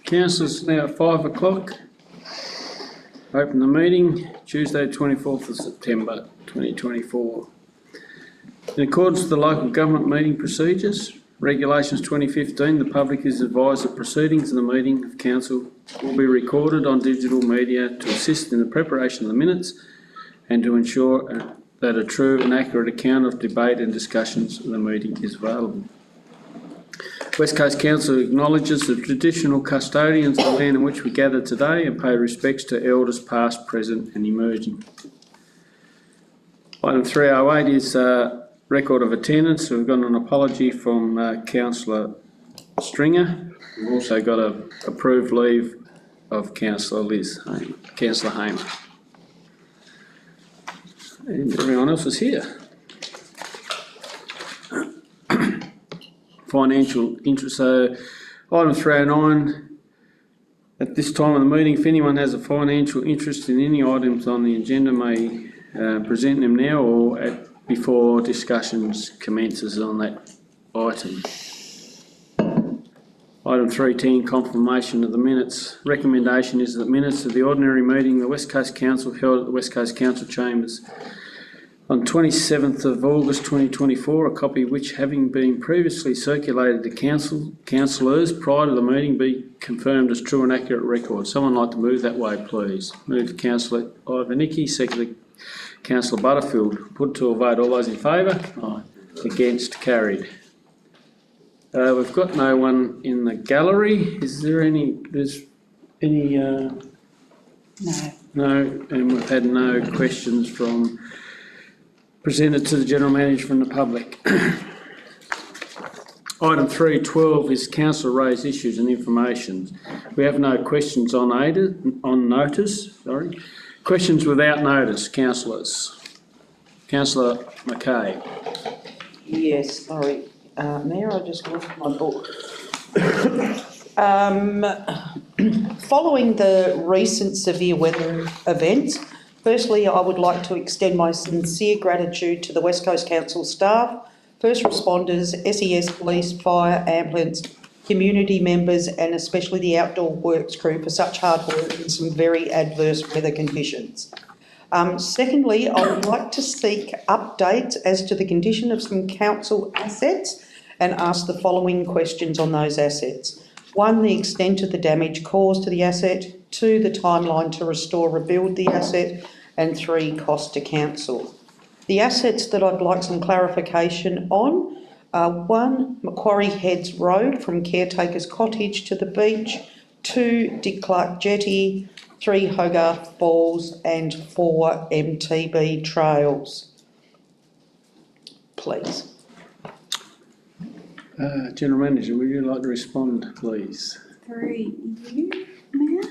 Councillors, now at 5 o'clock. Open the meeting, Tuesday 24th of September 2024. In accordance with the local government meeting procedures, Regulations 2015, the public is advised that proceedings in the meeting of council will be recorded on digital media to assist in the preparation of the minutes and to ensure that a true and accurate account of debate and discussions of the meeting is available. West Coast Council acknowledges the traditional custodians of the land in which we gather today and pay respects to elders past, present and emerging. Item 308 is record of attendance. So we've got an apology from Councillor Stringer. We've also got an approved leave of Councillor Hamer. And everyone else is here. Financial interest. So item 309, at this time of the meeting, if anyone has a financial interest in any items on the agenda may present them now or before discussions commences on that item. Item 310, confirmation of the minutes. Recommendation is that minutes of the ordinary meeting of the West Coast Council held at the West Coast Council Chambers on 27th of August 2024, a copy of which, having been previously circulated to councillors prior to the meeting, be confirmed as true and accurate record. Someone like to move that way, please. Move Councillor Ivanicki, secondly Councillor Butterfield. Put to a vote. All those in favour? Aye. Against? Carried. We've got no one in the gallery. Is there any? There's any? No. No, and we've had no questions from presented to the General Manager from the public. Item 312 is council raised issues and information. We have no questions on notice. Sorry. Questions without notice, councillors. Councillor Mackay. Yes, sorry. Mayor, I just lost my book. Following the recent severe weather events, firstly, I would like to extend my sincere gratitude to the West Coast Council staff, first responders, SES police, fire, ambulance, community members and especially the outdoor works crew for such hard work in some very adverse weather conditions. Secondly, I would like to seek updates as to the condition of some council assets and ask the following questions on those assets. 1, the extent of the damage caused to the asset. 2, the timeline to restore, rebuild the asset. And 3, cost to council. The assets that I'd like some clarification on are 1, Macquarie Heads Road from Caretaker's Cottage to the beach. 2, Dick Clark Jetty. 3, Hogarth Falls and 4, MTB Trails. Please. General Manager, would you like to respond, please? Through you, Mayor.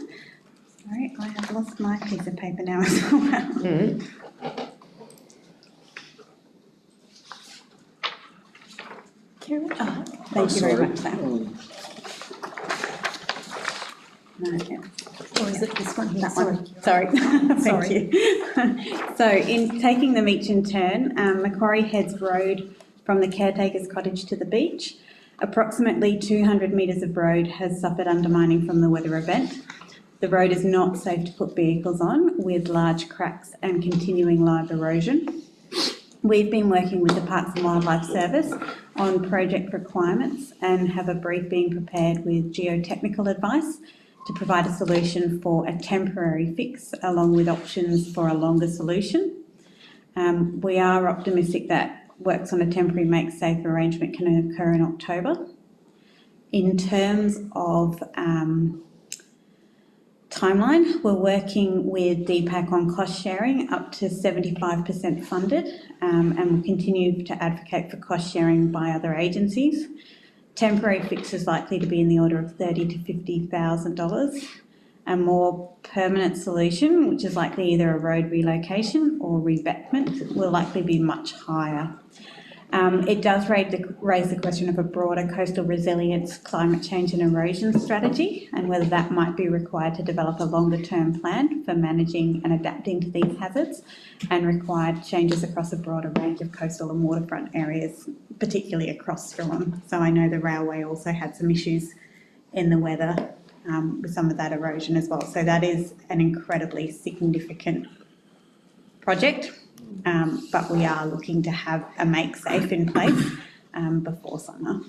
Sorry, I have lost my piece of paper now as well. Carol, thank you very much, Sam. No, or is it this one here? That one. Sorry. Thank you. So, in taking them each in turn, Macquarie Heads Road from the Caretaker's Cottage to the beach, approximately 200 metres of road has suffered undermining from the weather event. The road is not safe to put vehicles on, with large cracks and continuing live erosion. We've been working with the Parks and Wildlife Service on project requirements and have a brief being prepared with geotechnical advice to provide a solution for a temporary fix along with options for a longer solution. We are optimistic that works on a temporary make safe arrangement can occur in October. In terms of timeline, we're working with DPAC on cost sharing up to 75% funded and we'll continue to advocate for cost sharing by other agencies. Temporary fix is likely to be in the order of $30,000 to $50,000. A more permanent solution, which is likely either a road relocation or revetment, will likely be much higher. It does raise the question of a broader coastal resilience, climate change and erosion strategy and whether that might be required to develop a longer term plan for managing and adapting to these hazards and required changes across a broader range of coastal and waterfront areas, particularly across Storm. So I know the railway also had some issues in the weather with some of that erosion as well. So that is an incredibly significant project, but we are looking to have a make safe in place before summer.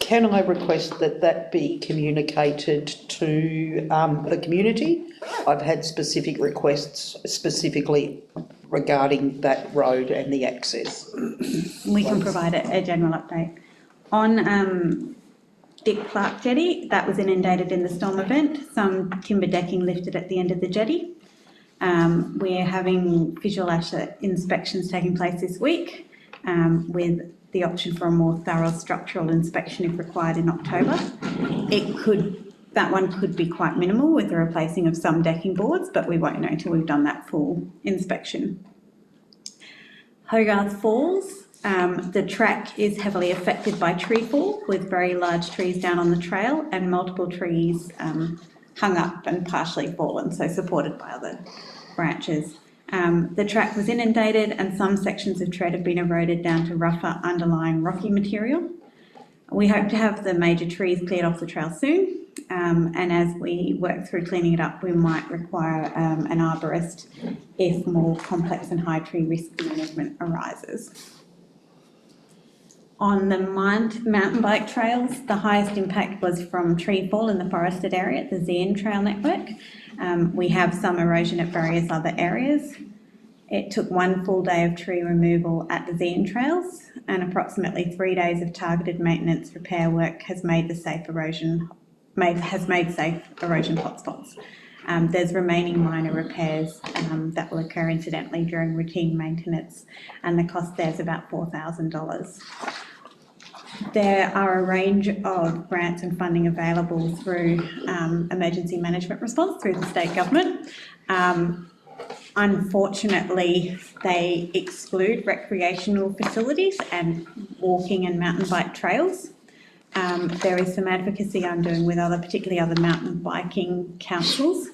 Can I request that that be communicated to the community? I've had specific requests specifically regarding that road and the access. We can provide a general update. On Dick Clark Jetty, that was inundated in the storm event. Some timber decking lifted at the end of the jetty. We're having visual asset inspections taking place this week, with the option for a more thorough structural inspection if required in October. That one could be quite minimal with the replacing of some decking boards, but we won't know until we've done that full inspection. Hogarth Falls, the track is heavily affected by tree fall, with very large trees down on the trail and multiple trees hung up and partially fallen, so supported by other branches. The track was inundated and some sections of tread have been eroded down to rougher underlying rocky material. We hope to have the major trees cleared off the trail soon, and as we work through cleaning it up, we might require an arborist if more complex and high tree risk management arises. On the mountain bike trails, the highest impact was from tree fall in the forested area at the Zeehan Trail network. We have some erosion at various other areas. It took 1 full day of tree removal at the Zeehan Trails, and approximately 3 days of targeted maintenance repair work has made safe erosion hotspots. There's remaining minor repairs that will occur incidentally during routine maintenance, and the cost there is about $4,000. There are a range of grants and funding available through emergency management response through the state government. Unfortunately, they exclude recreational facilities and walking and mountain bike trails. There is some advocacy I'm doing with particularly other mountain biking councils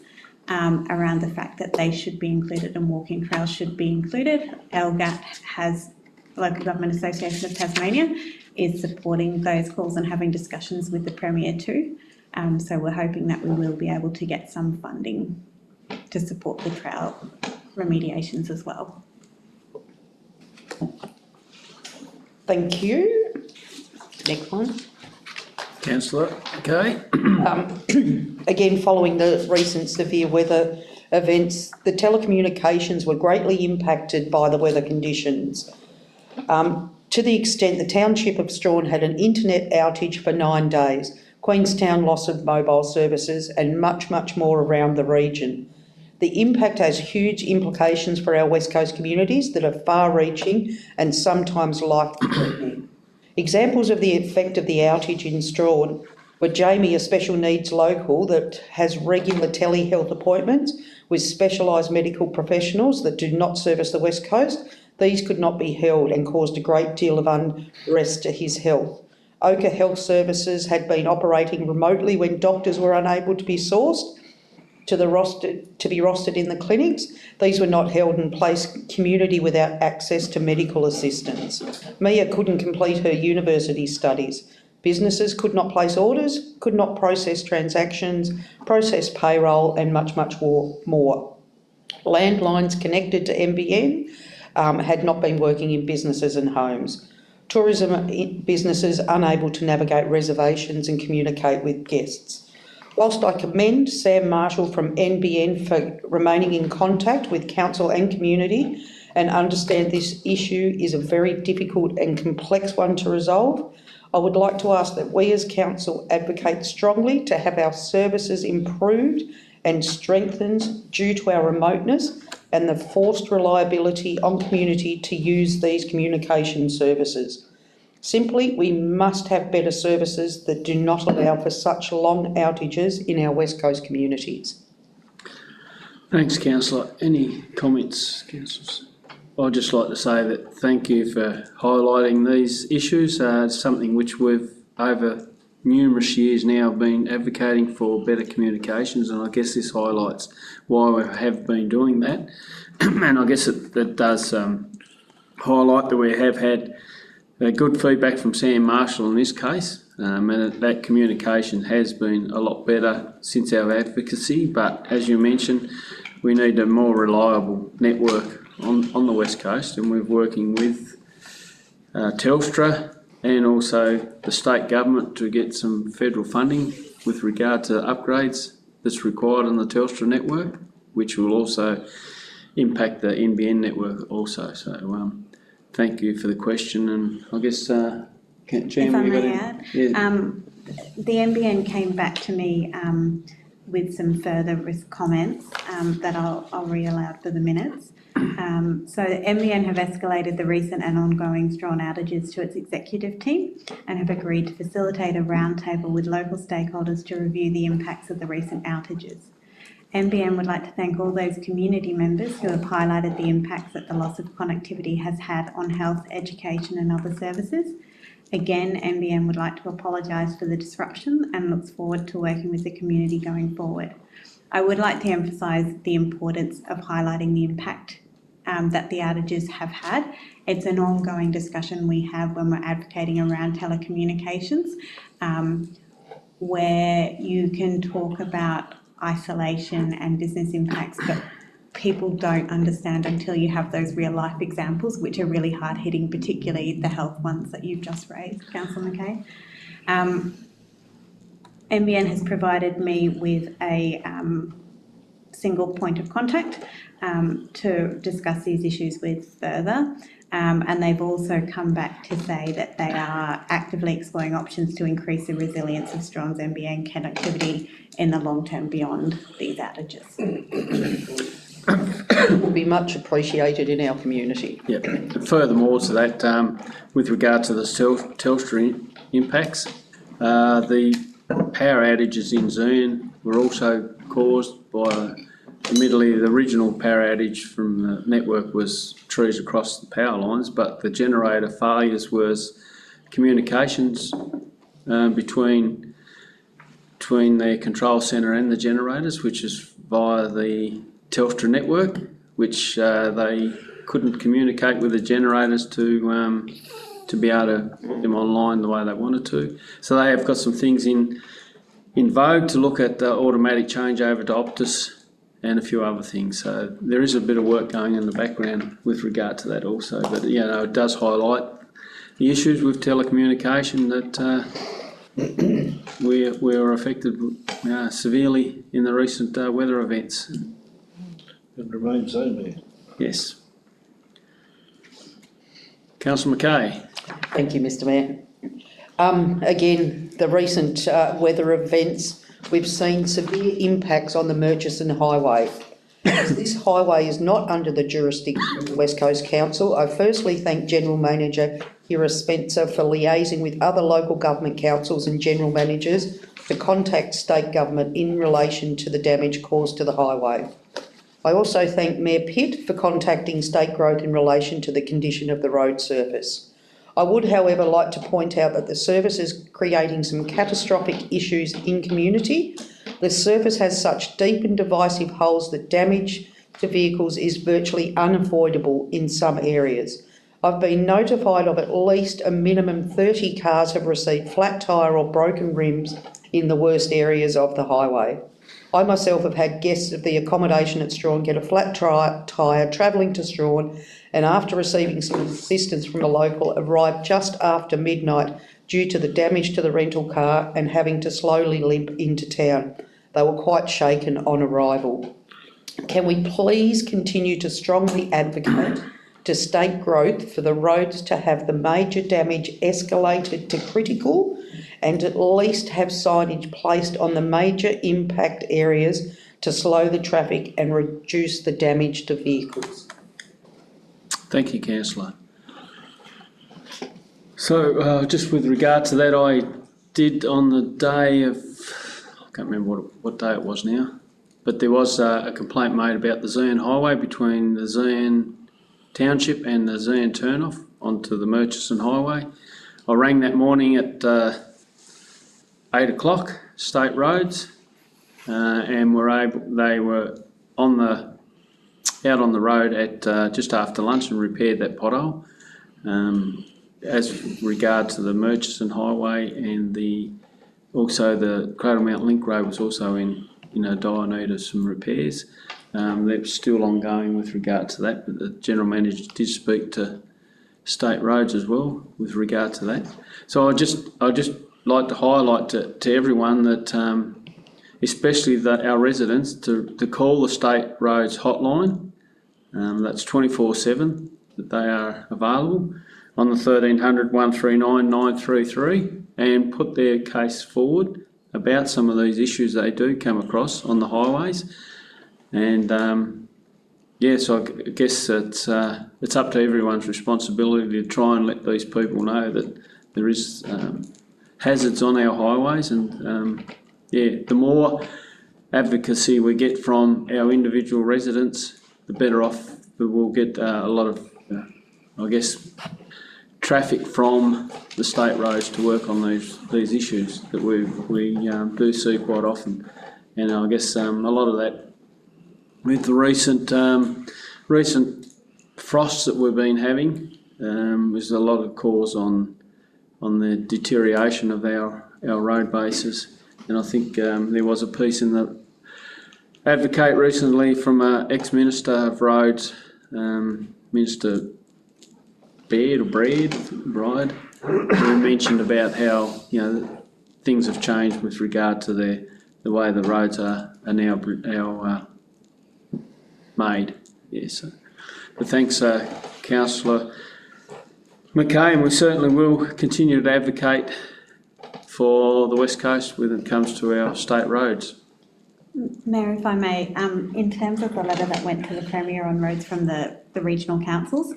around the fact that they should be included and walking trails should be included. LGAT Local Government Association of Tasmania, is supporting those calls and having discussions with the Premier too. So we're hoping that we will be able to get some funding to support the trail remediations as well. Thank you. Next one. Councillor, okay. Again, following the recent severe weather events, the telecommunications were greatly impacted by the weather conditions. To the extent the township of Strahan had an internet outage for 9 days, Queenstown loss of mobile services and much, much more around the region. The impact has huge implications for our West Coast communities that are far-reaching and sometimes life-threatening. Examples of the effect of the outage in Strahan were Jamie, a special needs local that has regular telehealth appointments with specialised medical professionals that do not service the West Coast. These could not be held and caused a great deal of unrest to his health. Oka Health Services had been operating remotely when doctors were unable to be sourced to be rostered in the clinics. These were not held and placed community without access to medical assistance. Mia couldn't complete her university studies. Businesses could not place orders, could not process transactions, process payroll and much, much more. Landlines connected to NBN had not been working in businesses and homes. Tourism businesses unable to navigate reservations and communicate with guests. Whilst I commend Sam Marshall from NBN for remaining in contact with council and community and understand this issue is a very difficult and complex one to resolve, I would like to ask that we as council advocate strongly to have our services improved and strengthened due to our remoteness and the forced reliability on community to use these communication services. Simply, we must have better services that do not allow for such long outages in our West Coast communities. Thanks, Councillor. Any comments, councillors? I'd just like to say that thank you for highlighting these issues. It's something which we've, over numerous years now, been advocating for better communications, and I guess this highlights why we have been doing that. And I guess it does highlight that we have had good feedback from Sam Marshall in this case, And that communication has been a lot better since our advocacy, but as you mentioned, we need a more reliable network on the West Coast, and we're working with Telstra and also the state government to get some federal funding with regard to upgrades that's required on the Telstra network, which will also impact the NBN network also. So thank you for the question, and I guess Jan, If I you got may any- add, Yeah. the NBN came back to me with some further risk comments that I'll read aloud for the minutes. So NBN have escalated the recent and ongoing Strawn outages to its executive team and have agreed to facilitate a roundtable with local stakeholders to review the impacts of the recent outages. NBN would like to thank all those community members who have highlighted the impacts that the loss of connectivity has had on health, education and other services. Again, NBN would like to apologise for the disruption and looks forward to working with the community going forward. I would like to emphasise the importance of highlighting the impact that the outages have had. It's an ongoing discussion we have when we're advocating around telecommunications, where you can talk about isolation and business impacts, but people don't understand until you have those real life examples, which are really hard hitting, particularly the health ones that you've just raised, Councillor Mackay. NBN has provided me with a single point of contact to discuss these issues with further. And they've also come back to say that they are actively exploring options to increase the resilience of Strawn's NBN connectivity in the long term beyond these outages. Will be much appreciated in our community. Yeah. Furthermore to that, with regard to the Telstra impacts, the power outages in Zern were also caused by, admittedly, the original power outage from the network was trees across the power lines, but the generator failures was communications between their control centre and the generators, which is via the Telstra network, which they couldn't communicate with the generators to be able to put them online the way they wanted to. So they have got some things in vogue to look at the automatic changeover to Optus and a few other things. So there is a bit of work going in the background with regard to that also. But you know, it does highlight the issues with telecommunication that we were affected severely in the recent weather events. It remains so, Mayor. Yes. Councillor Mackay. Thank you, Mr Mayor. Again, the recent weather events, we've seen severe impacts on the Murchison Highway. As this highway is not under the jurisdiction of the West Coast Council, I firstly thank General Manager Kira Spencer for liaising with other local government councils and general managers to contact state government in relation to the damage caused to the highway. I also thank Mayor Pitt for contacting State Growth in relation to the condition of the road surface. I would, however, like to point out that the surface is creating some catastrophic issues in community. The surface has such deep and divisive holes that damage to vehicles is virtually unavoidable in some areas. I've been notified of at least a minimum 30 cars have received flat tyre or broken rims in the worst areas of the highway. I myself have had guests of the accommodation at Strawn get a flat tyre travelling to Strawn, and after receiving some assistance from a local, arrived just after midnight due to the damage to the rental car and having to slowly limp into town. They were quite shaken on arrival. Can we please continue to strongly advocate to State Growth for the roads to have the major damage escalated to critical and at least have signage placed on the major impact areas to slow the traffic and reduce the damage to vehicles? Thank you, Councillor. So just with regard to that, I did on the day of, I can't remember what day it was now, but there was a complaint made about the Zern Highway between the Zern Township and the Zern turnoff onto the Murchison Highway. I rang that morning at 8 o'clock, State Roads, and they were out on the road at just after lunch and repaired that pothole. as regard to the Murchison Highway and also the Cradle Mount Link Road was also in dire need of some repairs. They're still ongoing with regard to that, but the General Manager did speak to State Roads as well with regard to that. So I'd just like to highlight to everyone that, especially our residents, to call the State Roads hotline. That's 24/7 that they are available on the 1300 139 933 and put their case forward about some of these issues they do come across on the highways. And so I guess it's up to everyone's responsibility to try and let these people know that there is hazards on our highways, and the more advocacy we get from our individual residents, the better off we'll get a lot of, traffic from the state roads to work on these issues that we do see quite often. And I guess a lot of that with the recent frosts that we've been having, there's a lot of cause on the deterioration of our road bases. And I think there was a piece in the Advocate recently from an ex-Minister of Roads, Minister Bride, who mentioned about how things have changed with regard to the way the roads are now made. Yes, but thanks, Councillor McKay, and we certainly will continue to advocate for the West Coast when it comes to our state roads. Mayor, if I may, in terms of the letter that went to the Premier on roads from the regional councils,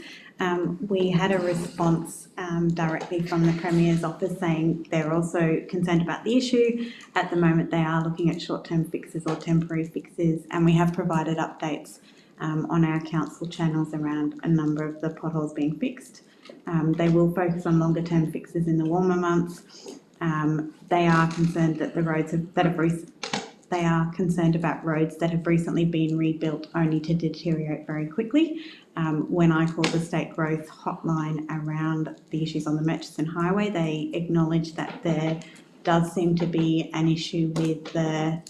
we had a response directly from the Premier's office saying they're also concerned about the issue. At the moment, they are looking at short-term fixes or temporary fixes, and we have provided updates on our council channels around a number of the potholes being fixed. They will focus on longer-term fixes in the warmer months. They are concerned that the roads they are concerned about roads that have recently been rebuilt only to deteriorate very quickly. When I called the State Growth hotline around the issues on the Murchison Highway, they acknowledged that there does seem to be an issue with the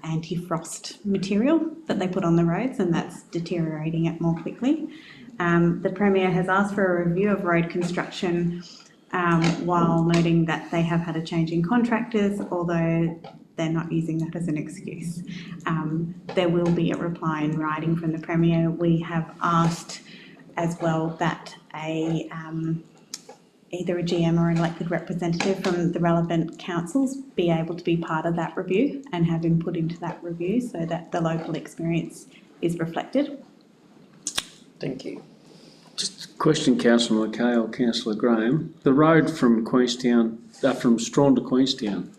anti-frost material that they put on the roads, and that's deteriorating it more quickly. The Premier has asked for a review of road construction while noting that they have had a change in contractors, although they're not using that as an excuse. There will be a reply in writing from the Premier. We have asked as well that either a GM or an elected representative from the relevant councils be able to be part of that review and have input into that review so that the local experience is reflected. Thank you. Just a question, Councillor McKay or Councillor Graham. The road from Queenstown, from Strawn to Queenstown,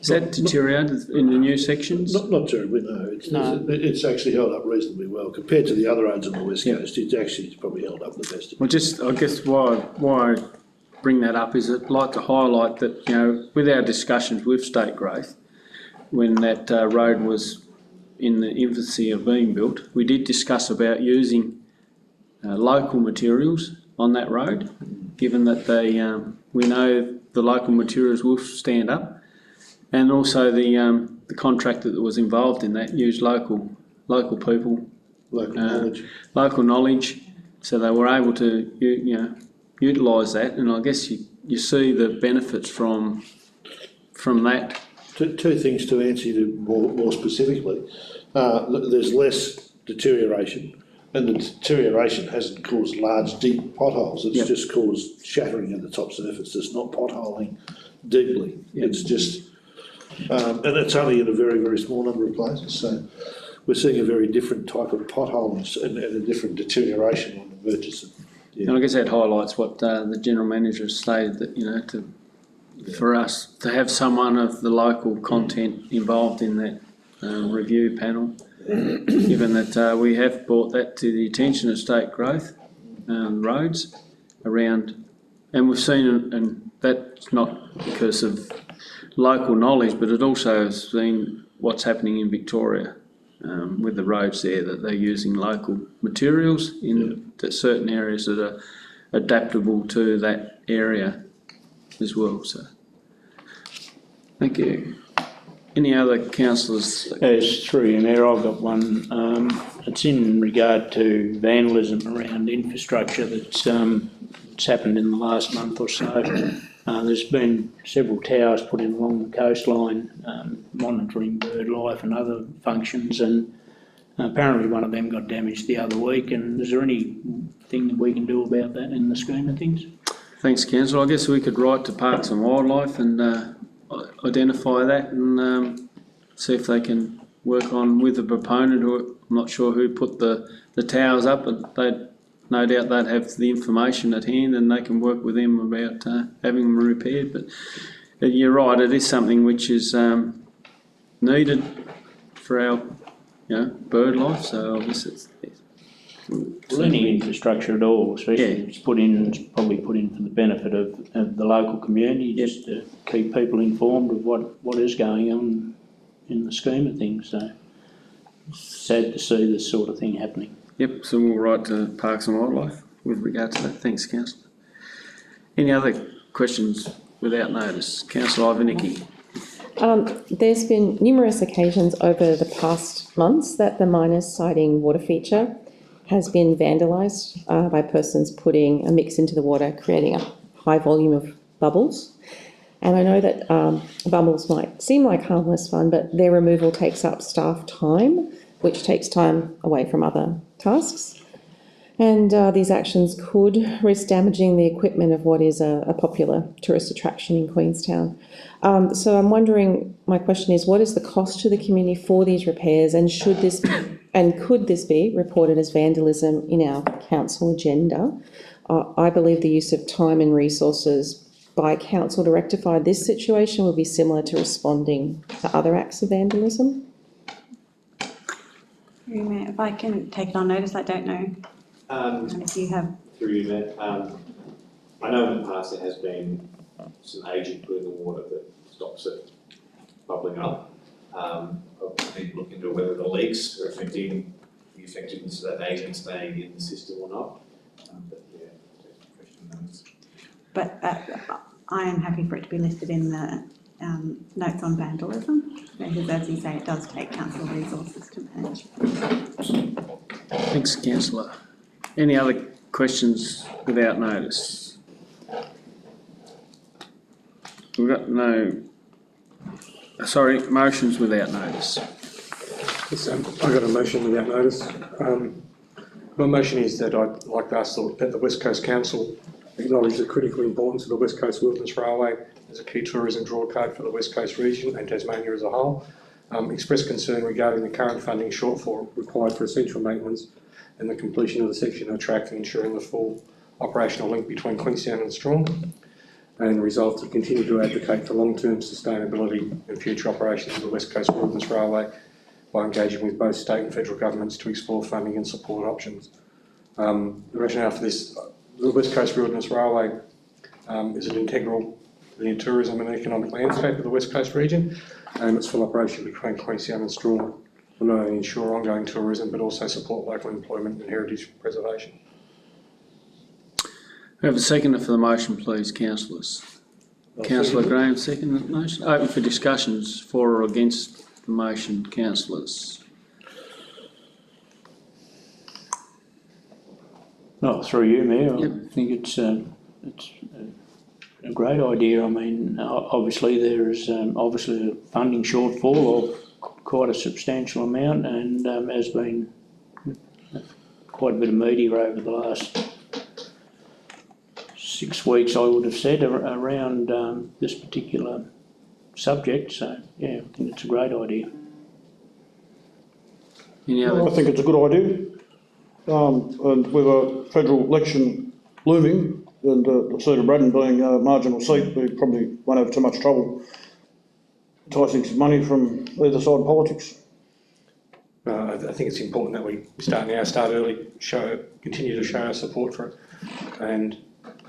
is that deteriorated in the new sections? Not terribly, no. It's actually held up reasonably well compared to the other roads on the West Coast. It's probably held up the best. Well, I guess why I bring that up is I'd like to highlight that, with our discussions with State Growth, when that road was in the infancy of being built, we did discuss about using local materials on that road, given that we know the local materials will stand up, and also the contractor that was involved in that used local people, local knowledge, so they were able to utilise that, and I guess you see the benefits from that. Two things to answer you more specifically. There's less deterioration. And the deterioration hasn't caused large, deep potholes. It's just caused shattering of the top surface. It's not potholing deeply. Yep. It's just, and it's only in a very, very small number of places. So we're seeing a very different type of potholing and a different deterioration on the Murchison. Yeah. And I guess that highlights what the General Manager has stated, that, for us to have someone of the local content involved in that review panel, given that we have brought that to the attention of State Growth roads around, and we've seen, and that's not because of local knowledge, but it also has seen what's happening in Victoria with the roads there, that they're using local materials in certain areas that are adaptable to that area as well, so. Thank you. Any other councillors? There's three in there. I've got one. It's in regard to vandalism around infrastructure that's happened in the last month or so. There's been several towers put in along the coastline, monitoring bird life and other functions, and apparently one of them got damaged the other week. And is there anything that we can do about that in the scheme of things? Thanks, councillor. I guess we could write to Parks and Wildlife and identify that and see if they can work on with the proponent, who I'm not sure who put the towers up, but no doubt they'd have the information at hand and they can work with them about having them repaired. But you're right, it is something which is needed for our bird life, so I guess it's Any infrastructure at all, especially if it's probably put in for the benefit of the local community, just to keep people informed of what is going on in the scheme of things. So it's sad to see this sort of thing happening. Yep, so we'll write to Parks and Wildlife with regard to that. Thanks, councillor. Any other questions without notice? Councillor Ivanicky. There's been numerous occasions over the past months that the miners siding water feature has been vandalised by persons putting a mix into the water, creating a high volume of bubbles. And I know that bubbles might seem like harmless fun, but their removal takes up staff time, which takes time away from other tasks. And these actions could risk damaging the equipment of what is a popular tourist attraction in Queenstown. So I'm wondering, my question is, what is the cost to the community for these repairs, and could this be reported as vandalism in our council agenda? I believe the use of time and resources by council to rectify this situation will be similar to responding to other acts of vandalism. If I can take it on notice, I don't know if you have. Through you, Matt. I know in the past there has been some agent put in the water that stops it bubbling up. I'll need to look into whether the leaks are affecting the effectiveness of that agent staying in the system or not. But yeah, that's a question of notes. But I am happy for it to be listed in the notes on vandalism, because as you say, it does take council resources to manage. Thanks, councillor. Any other questions without notice? We've got motions without notice. Yes, I've got a motion without notice. My motion is that I'd like to ask that the West Coast Council acknowledge the critical importance of the West Coast Wilderness Railway as a key tourism drawcard for the West Coast region and Tasmania as a whole. Express concern regarding the current funding shortfall required for essential maintenance and the completion of the section of track and ensuring the full operational link between Queenstown and Strong, and resolve to continue to advocate for long-term sustainability and future operations of the West Coast Wilderness Railway by engaging with both state and federal governments to explore funding and support options. The rationale for this: the West Coast Wilderness Railway is an integral to the tourism and economic landscape of the West Coast region, and its full operation between Queenstown and Strawn will not only ensure ongoing tourism but also support local employment and heritage preservation. We have a seconder for the motion, please, councillors. Councillor Graham, second the motion. Open for discussions for or against the motion, councillors. Well, through you, Mayor, Yep. I think it's a great idea. I mean, obviously there is obviously a funding shortfall of quite a substantial amount, and has been quite a bit of media over the last 6 weeks, I would have said, around this particular subject. So yeah, I think it's a great idea. Any other? I think it's a good idea. And with a federal election looming and the seat of Braddon being a marginal seat, we probably won't have too much trouble enticing some money from either side of politics. I think it's important that we start now, start early, continue to show our support for it, and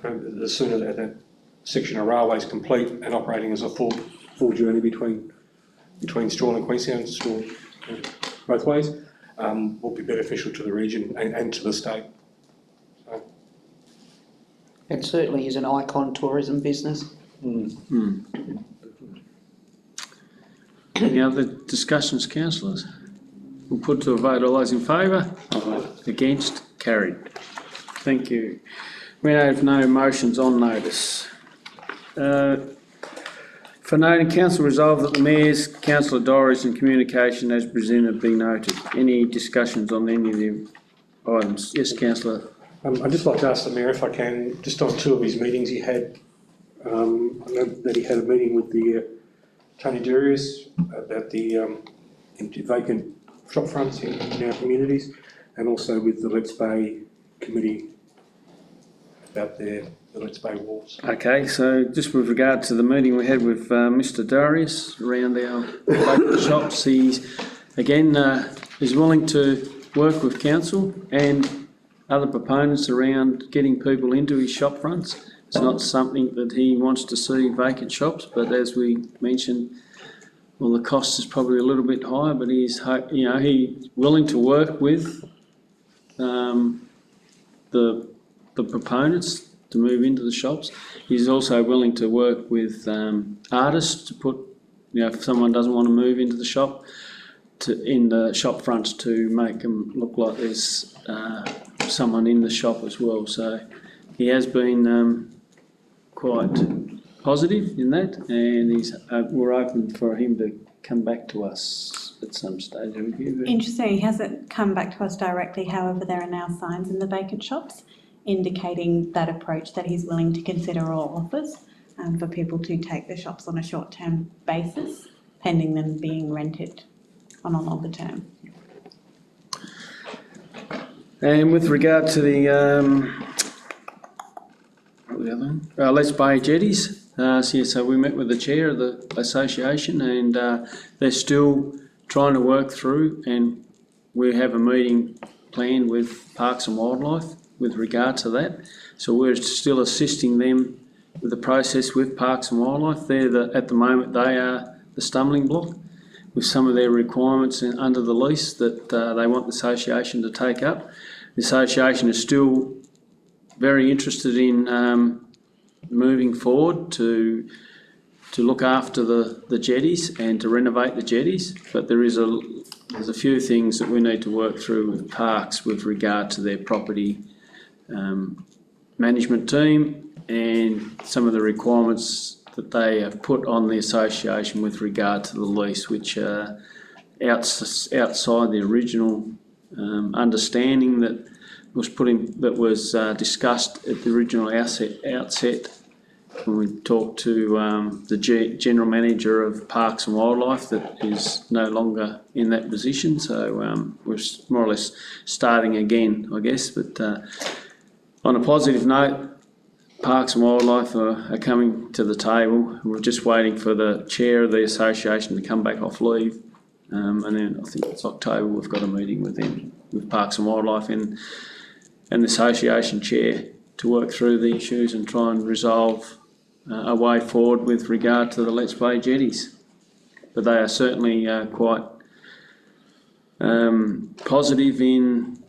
the sooner that section of railway is complete and operating as a full journey between Strawn and Queenstown, Strawn both ways, will be beneficial to the region and to the state. It certainly is an icon tourism business. Any other discussions, councillors? We'll put to a vote. All those in favour? Against? Carried. Thank you. We have no motions on notice. For noting, council resolved that the mayor's, councillor Dorries and communication as presented be noted. Any discussions on any of the items? Yes, councillor. I'd just like to ask the Mayor if I can, just on two of his meetings he had, I know that he had a meeting with the Tony Durius about the empty vacant shop fronts in our communities, and also with the Let's Bay committee about the Let's Bay walls. Okay, so just with regard to the meeting we had with Mr Darius around our local shops, he's again is willing to work with council and other proponents around getting people into his shop fronts. It's not something that he wants to see vacant shops, but as we mentioned, well, the cost is probably a little bit higher, but he's willing to work with the proponents to move into the shops. He's also willing to work with artists to put, if someone doesn't want to move into the shop, in the shop fronts to make them look like there's someone in the shop as well. So he has been quite positive in that, and we're open for him to come back to us at some stage. Interesting, he hasn't come back to us directly, however there are now signs in the vacant shops indicating that approach, that he's willing to consider all offers for people to take the shops on a short-term basis, pending them being rented on a longer term. And with regard to the Let's Bay jetties, so we met with the chair of the association, and they're still trying to work through, and we have a meeting planned with Parks and Wildlife with regard to that. So we're still assisting them with the process with Parks and Wildlife. At the moment they are the stumbling block with some of their requirements under the lease that they want the association to take up. The association is still very interested in moving forward to look after the jetties and to renovate the jetties, but there's a few things that we need to work through with Parks with regard to their property management team and some of the requirements that they have put on the association with regard to the lease, which are outside the original understanding that was discussed at the original outset when we talked to the general manager of Parks and Wildlife, that is no longer in that position. So we're more or less starting again, I guess. But on a positive note, Parks and Wildlife are coming to the table. We're just waiting for the chair of the association to come back off leave. And then I think it's October, we've got a meeting with them, with Parks and Wildlife and the association chair, to work through the issues and try and resolve a way forward with regard to the Let's Bay jetties. But they are certainly quite positive in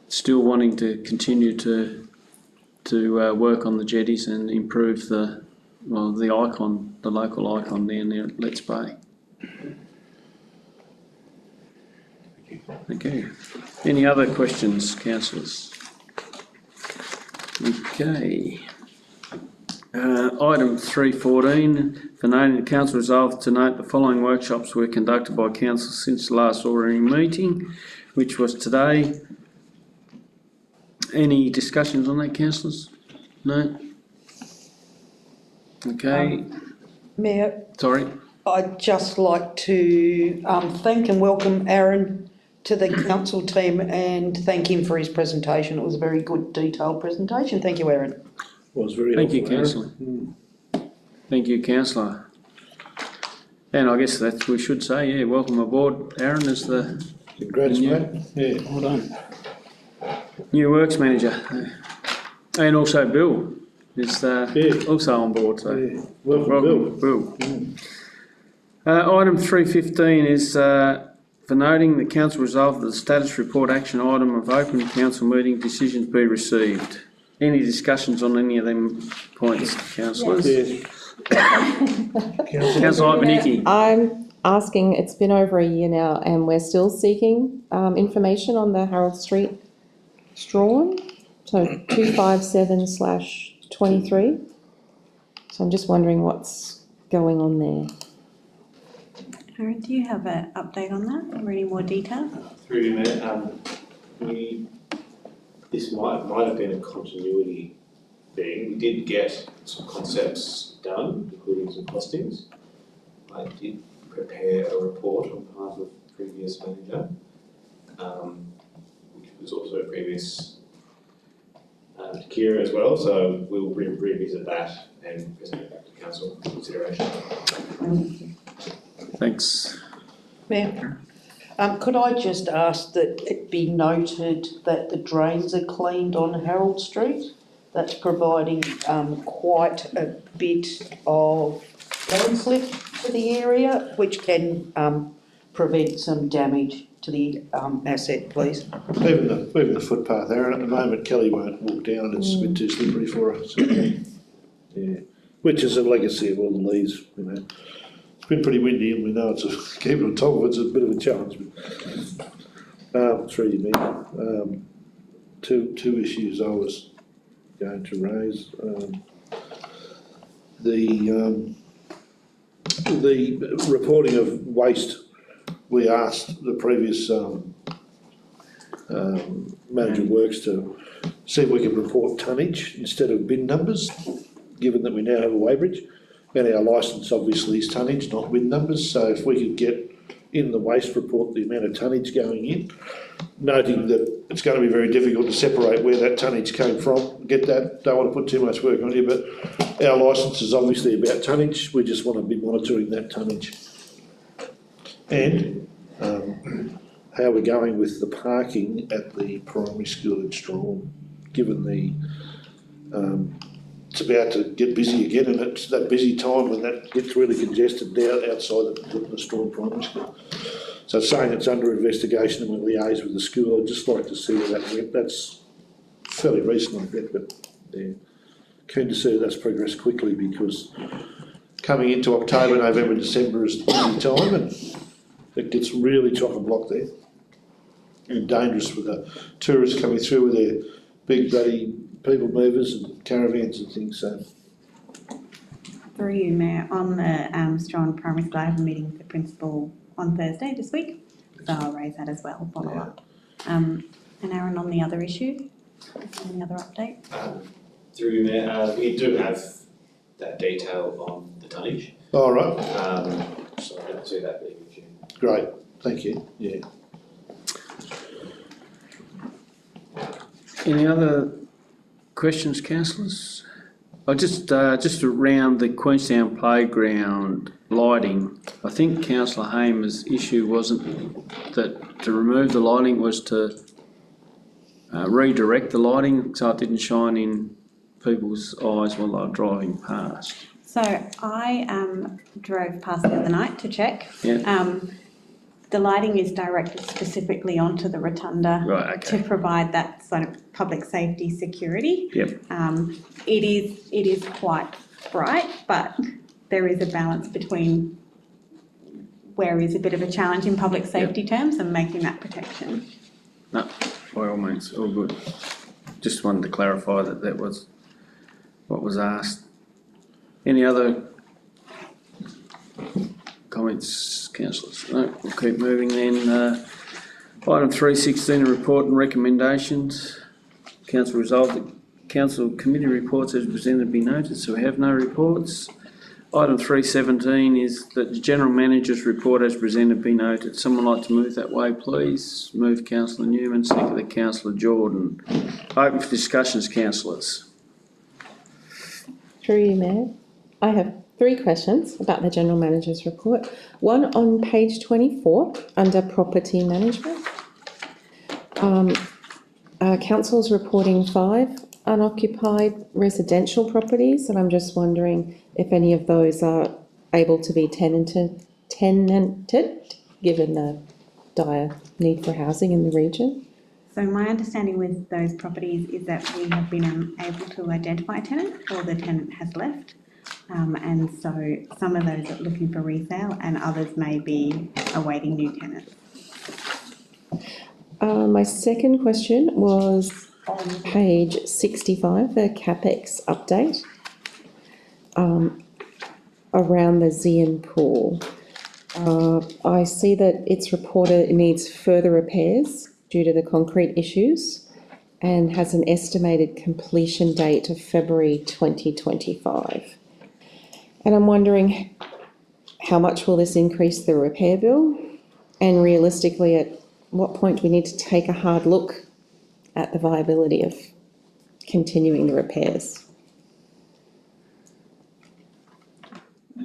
still wanting to continue to work on the jetties and improve the icon, the local icon down there at Let's Bay. Thank you. Any other questions, councillors? Okay. Item 3.14, for noting the council resolved to note the following workshops were conducted by council since the last ordinary meeting, which was today. Any discussions on that, councillors? No? Okay. Mayor, Sorry. I'd just like to thank and welcome Aaron to the council team and thank him for his presentation. It was a very good, detailed presentation. Thank you, Aaron. Was very Thank you, helpful, councillor. Thank you, councillor. And I guess that we should say, yeah, welcome aboard, Aaron, as the Congrats, mate. Yeah. well done. New Works Manager. And also Bill is also on board. So Yeah. Welcome, Bill. Bill. Item 3.15 is for for noting that council resolved that the status report action item of open council meeting decisions be received. Any discussions on any of them points, councillors? Yes. Councillor Ivanicki. I'm asking, it's been over a year now and we're still seeking information on the Harold Street Strawn, so 257/23. So I'm just wondering what's going on there. Aaron, do you have an update on that or any more detail? Through you, Mayor, this might have been a continuity thing. We did get some concepts done, including some costings. I did prepare a report on behalf of the previous manager, which was also a previous to Kira as well, so we'll revisit that and present it back to council for consideration. Thanks. Mayor, could I just ask that it be noted that the drains are cleaned on Harold Street? That's providing quite a bit of landslip to the area, which can prevent some damage to the asset, please. Even the footpath there, and at the moment Kelly won't walk down, it's a bit too slippery for her. So, yeah, which is a legacy of all the leaves, you know. It's been pretty windy and we know it's keeping on top of it's a bit of a challenge. But, through you, Mayor, two issues I was going to raise. The reporting of waste, we asked the previous manager of works to see if we could report tonnage instead of bin numbers, given that we now have a weighbridge. And our licence obviously is tonnage, not bin numbers, so if we could get in the waste report the amount of tonnage going in, noting that it's going to be very difficult to separate where that tonnage came from, get that, don't want to put too much work on you, but our licence is obviously about tonnage, we just want to be monitoring that tonnage. And how we're going with the parking at the primary school in Strawn, given the it's about to get busy again, and it's that busy time when that gets really congested down outside the Strawn Primary School. So saying it's under investigation and we'll liaise with the school, I'd just like to see where that went. That's fairly recent, I bet, but yeah, keen to see that's progressed quickly because coming into October, November, December is busy time and it gets really chock-a-block there and dangerous for the tourists coming through with their big bloody people movers and caravans and things, so. Through you, Mayor, on the Strawn Primary School, I have a meeting with the principal on Thursday this week, so I'll raise that as well, follow up. And Aaron, on the other issue, any other update? Through you, Mayor, we do have that detail on the tonnage. All right, So I don't see that being an issue. great, thank you, yeah. Any other questions, councillors? Just around the Queenstown Playground lighting, I think councillor Hamer's issue wasn't that to remove the lighting, was to redirect the lighting so it didn't shine in people's eyes while they were driving past. So I drove past the other night to check. Yeah. The lighting is directed specifically onto the rotunda Right, okay. to provide that sort of public safety security. Yep. It is quite bright, but there is a balance between where is a bit of a challenge in public safety terms and making that protection. No, by all means, all good. Just wanted to clarify that that was what was asked. Any other comments, councillors? No, we'll keep moving then. Item 316, report and recommendations. Council resolved that council committee reports as presented be noted, so we have no reports. Item 317 is that the general manager's report as presented be noted. Someone like to move that way, please? Move councillor Newman, seconded councillor Jordan. Open for discussions, councillors. Through you, Mayor. I have 3 questions about the General Manager's report. One on page 24, under property management. Council's reporting 5 unoccupied residential properties, and I'm just wondering if any of those are able to be tenanted, given the dire need for housing in the region. So my understanding with those properties is that we have been unable to identify a tenant, or the tenant has left. And so some of those are looking for resale and others may be awaiting new tenants. My second question was on page 65, the CapEx update, around the Zian pool. I see that it's reported it needs further repairs due to the concrete issues and has an estimated completion date of February 2025. And I'm wondering, how much will this increase the repair bill? And realistically, at what point do we need to take a hard look at the viability of continuing the repairs?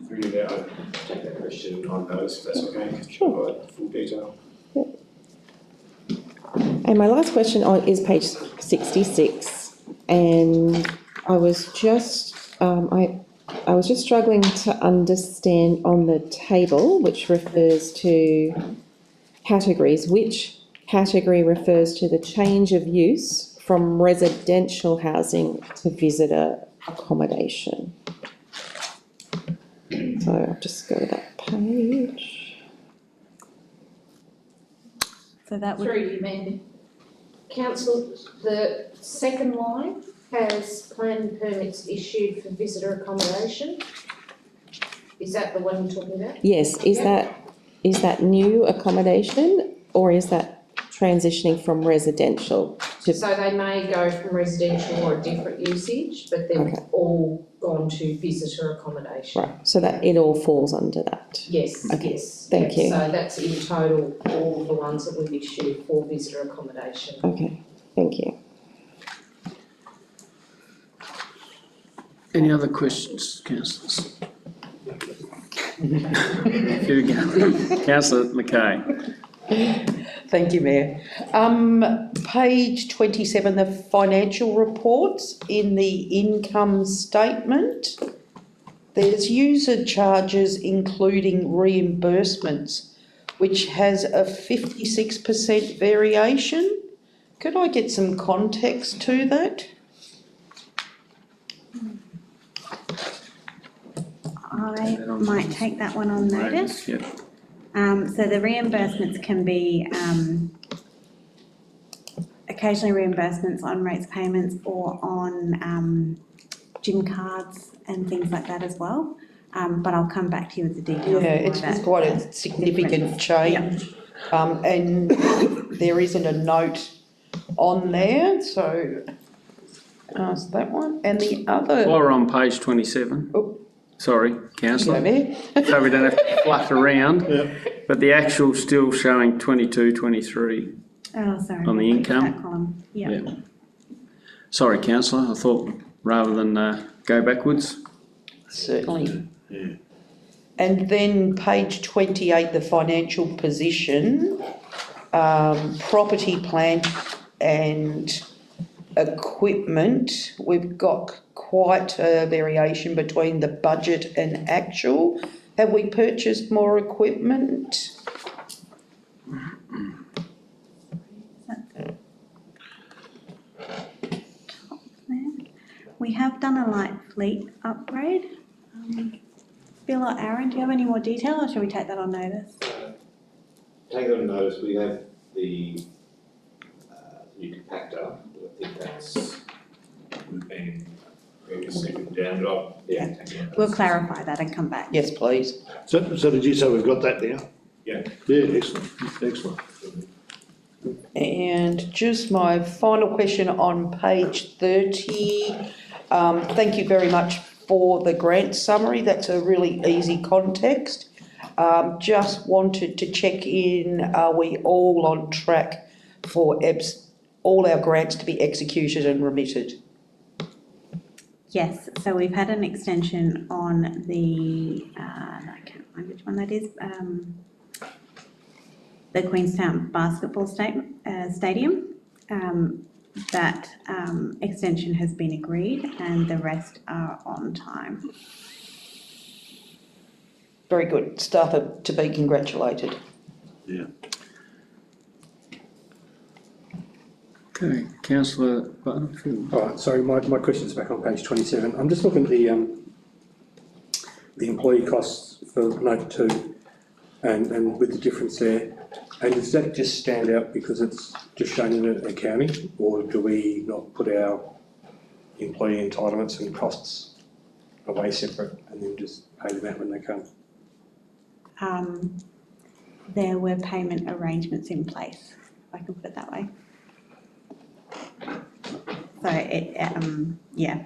Through you there, I'll take that question on notice, if that's okay. Sure. Provide full detail. And my last question is page 66, and I was just struggling to understand on the table, which refers to categories, which category refers to the change of use from residential housing to visitor accommodation. So I'll just go to that page. So that would. Through you, Mandy. Council, the second line has planning permits issued for visitor accommodation. Is that the one you're talking about? Yes, is that new accommodation or is that transitioning from residential to? So they may go from residential or a different usage, but they've Okay. all gone to visitor accommodation. Right, so that it all falls under that. Yes, Okay, yes. thank Yeah, you. So that's in total all of the ones that we've issued for visitor accommodation. Okay, thank you. Any other questions, councillors? Here we go. Councillor Mackay. Thank you, Mayor. Page 27, the financial reports in the income statement. There's user charges including reimbursements, which has a 56% variation. Could I get some context to that? I might take that one on notice. Yep. So the reimbursements can be occasionally reimbursements on rates payments or on gym cards and things like that as well. But I'll come back to you with the details. Yeah, of why it's that- quite a significant change. And there isn't a note on there, so that's that one. And the other, While we're on page 27, oh, sorry, you go, councillor, Mayor. so we don't have to fluff around, Yeah. but the actual still showing 22, 23 Oh, sorry. on the we'll fix income. that column. Yeah. Yeah. Sorry, councillor, I thought rather than go backwards. Certainly. Yeah. And then page 28, the financial position, property, plant and equipment, we've got quite a variation between the budget and actual. Have we purchased more equipment? We have done a light fleet upgrade. Bill or Aaron, do you have any more detail or shall we take that on notice? Take it on notice, we have the new compactor, I think that's, we've been previously written down, but I'll, yeah. take it on We'll notice. clarify that and come back. Yes, please. So did you say we've got that now? Yeah. Yeah, excellent, excellent. And just my final question on page 30. Thank you very much for the grant summary. That's a really easy context. Just wanted to check in, are we all on track for all our grants to be executed and remitted? Yes, so we've had an extension on the, I can't remember which one that is, the Queenstown Basketball Stadium. That extension has been agreed and the rest are on time. Very good. Staff are to be congratulated. Yeah. Okay, councillor Butterfield. All right, sorry, my question's back on page 27. I'm just looking at the employee costs for note 2 and with the difference there. And does that just stand out because it's just shown in an accounting, or do we not put our employee entitlements and costs away separate and then just pay them out when they come? There were payment arrangements in place, if I can put it that way. So yeah,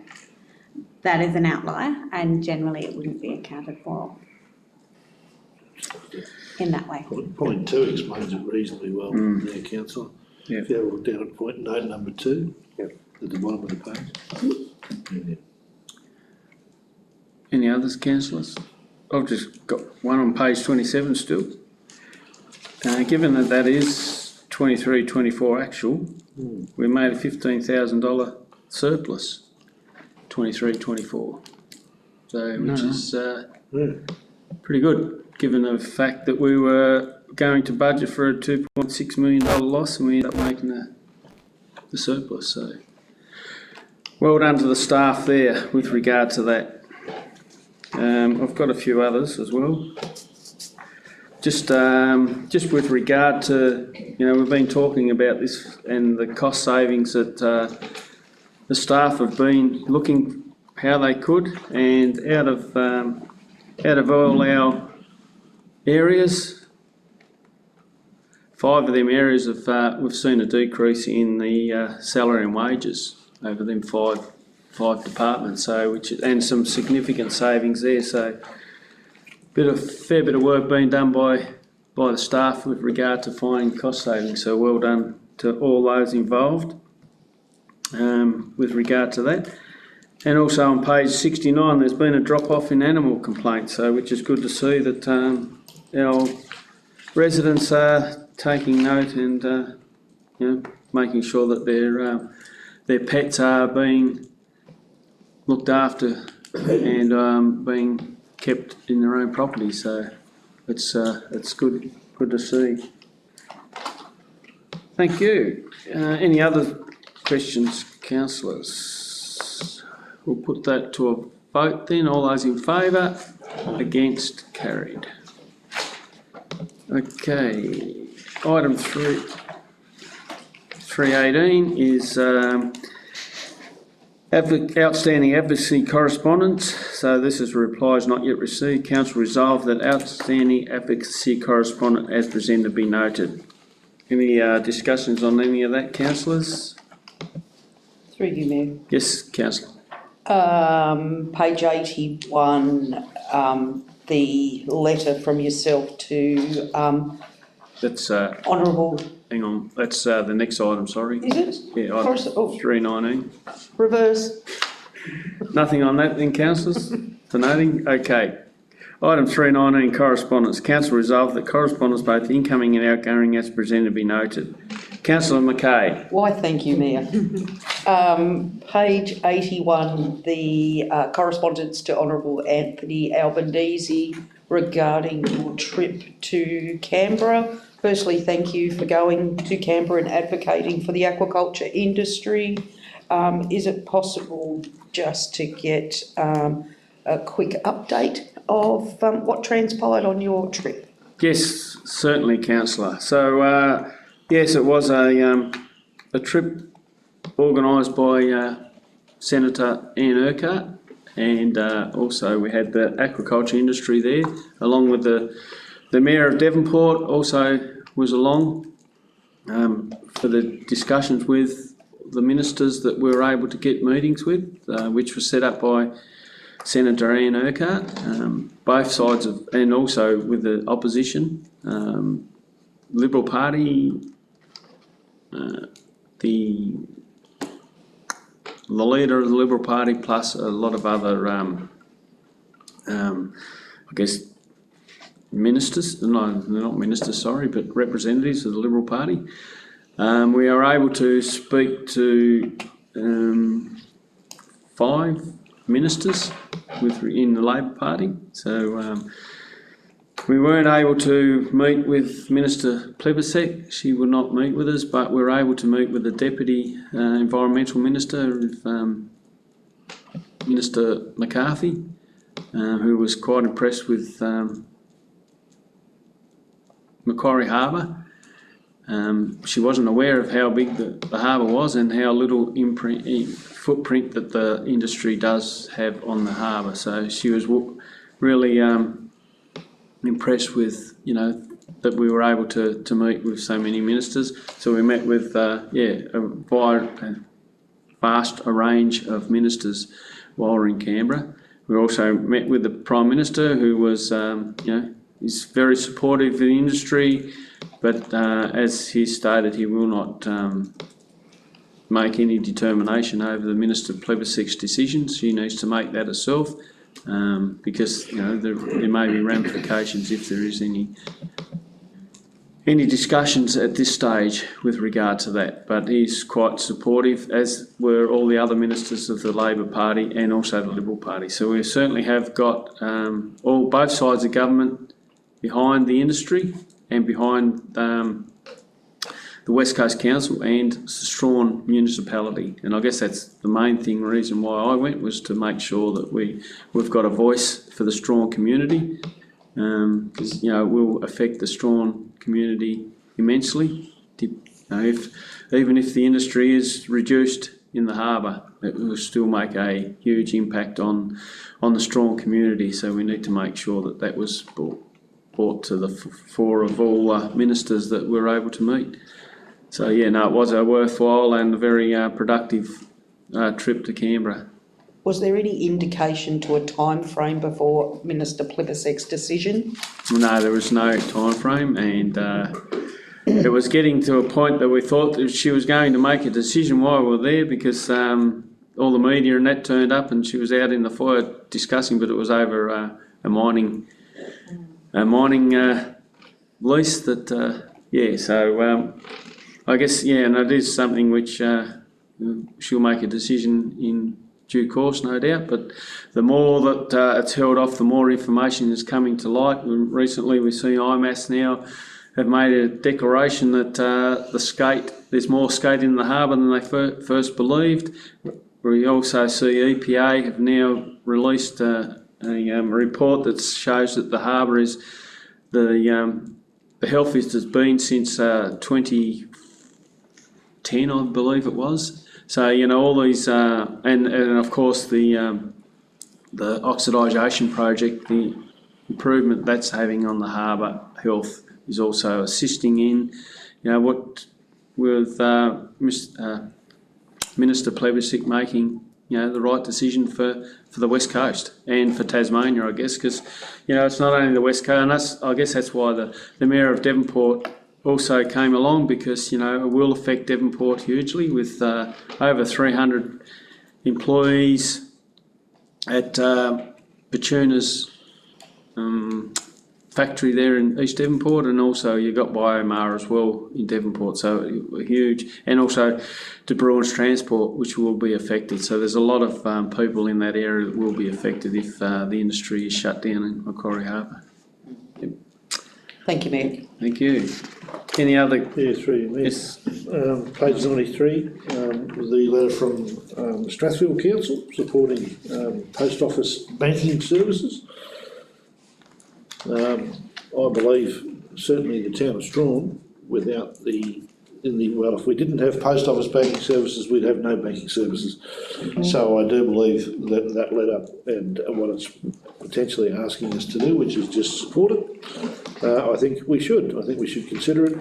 that is an outlier, and generally it wouldn't be accounted for in that way. Point 2 explains it reasonably well there, councillor. Yeah. If you have a look down at note number 2, Yep. at the bottom of the page. Yeah. Any others, councillors? I've just got one on page 27 still. Given that that is 23-24 actual, we made a $15,000 surplus, 23-24. So, which is pretty good, given the fact that we were going to budget for a $2.6 million loss and we ended up making the surplus. So, well done to the staff there with regard to that. I've got a few others as well. Just with regard to, we've been talking about this and the cost savings that the staff have been looking how they could, and out of all our areas, 5 of them areas we've seen a decrease in the salary and wages over them five departments. So and some significant savings there. So fair bit of work being done by the staff with regard to finding cost savings. So well done to all those involved with regard to that. And also on page 69, there's been a drop-off in animal complaints, so which is good to see that our residents are taking note and making sure that their pets are being looked after and being kept in their own property. So it's good to see. Thank you. Any other questions, councillors? We'll put that to a vote then. All those in favour? Against? Carried. Okay. Item 318 is outstanding advocacy correspondence. So this is replies not yet received. Council resolved that outstanding advocacy correspondence as presented be noted. Any discussions on any of that, councillors? Through you, Mayor. Yes, councillor. Page 81, the letter from yourself to That's Honourable, hang on. That's the next item. Sorry. is it? Yeah, item 319. Reverse. Nothing on that then, councillors? For noting? Okay. Item 319, correspondence. Council resolved that correspondence, both incoming and outgoing, as presented, be noted. Councillor Mackay. Why, thank you, Mayor. Page 81, the correspondence to Honourable Anthony Albanese regarding your trip to Canberra. Firstly, thank you for going to Canberra and advocating for the aquaculture industry. Is it possible just to get a quick update of what transpired on your trip? Yes, certainly, councillor. So, yes, it was a trip organised by Senator Ian Urquhart, and also we had the aquaculture industry there, along with the Mayor of Devonport also was along for the discussions with the ministers that we were able to get meetings with, which was set up by Senator Ian Urquhart, both sides of, and also with the opposition, Liberal Party, the leader of the Liberal Party, plus a lot of other, I guess, ministers, no, they're not ministers, sorry, but representatives of the Liberal Party. We are able to speak to 5 ministers in the Labor Party. So We weren't able to meet with Minister Plibersek. She would not meet with us, but we were able to meet with the Deputy Environmental Minister, Minister McCarthy, who was quite impressed with Macquarie Harbour. She wasn't aware of how big the harbour was and how little footprint that the industry does have on the harbour. So she was really impressed with, that we were able to meet with so many ministers. So we met with, a vast range of ministers while we're in Canberra. We also met with the Prime Minister, who was, is very supportive of the industry, but as he stated, he will not make any determination over the Minister Plibersek's decisions. She needs to make that herself, because there may be ramifications if there is any discussions at this stage with regard to that. But he's quite supportive, as were all the other ministers of the Labor Party and also the Liberal Party. So we certainly have got both sides of government behind the industry and behind the West Coast Council and Strawn Municipality. And I guess that's the main reason why I went, was to make sure that we've got a voice for the Strawn community, because it will affect the Strawn community immensely. Even if the industry is reduced in the harbour, it will still make a huge impact on the Strawn community. So we need to make sure that was brought to the fore of all ministers that we're able to meet. So it was a worthwhile and a very productive trip to Canberra. Was there any indication to a time frame before Minister Plibersek's decision? No, there was no time frame, and it was getting to a point that we thought that she was going to make a decision while we were there, because all the media and that turned up, and she was out in the fire discussing, but it was over a mining lease that, so I guess, and it is something which she'll make a decision in due course, no doubt, but the more that it's held off, the more information is coming to light. Recently we see IMAS now have made a declaration that there's more skate in the harbour than they first believed. We also see EPA have now released a report that shows that the harbour is the healthiest it's been since 2010, I believe it was. So all these and of course the oxidisation project, the improvement that's having on the harbour health is also assisting in what with Minister Plibersek making the right decision for the West Coast and for Tasmania, I guess, because it's not only the West Coast, and I guess that's why the Mayor of Devonport also came along, because it will affect Devonport hugely, with over 300 employees at Petuna's factory there in East Devonport, and also you've got Biomar as well in Devonport, so huge, and also De Bruins Transport, which will be affected. So there's a lot of people in that area that will be affected if the industry is shut down in Macquarie Harbour. Yep. Thank you, Mayor. Thank you. Any other? Yeah, through you, Yes. Page 93, the letter from Strathfield Council supporting post office banking services. I believe certainly the town of Strawn, if we didn't have post office banking services, we'd have no banking services. So I do believe that letter and what it's potentially asking us to do, which is just support it. I think we should consider it.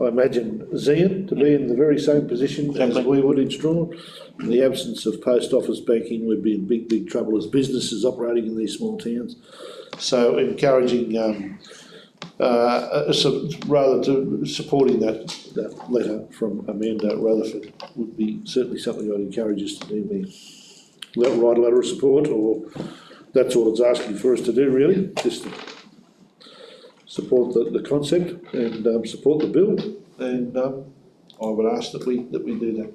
I imagine Zian to be in the very same position as we would in Strawn. In the absence of post office banking, we'd be in big trouble as businesses operating in these small towns. So encouraging, supporting that letter from Amanda Rutherford would be certainly something I'd encourage us to do. Write a letter of support, or that's all it's asking for us to do, really, just to support the concept and support the bill. And I would ask that we do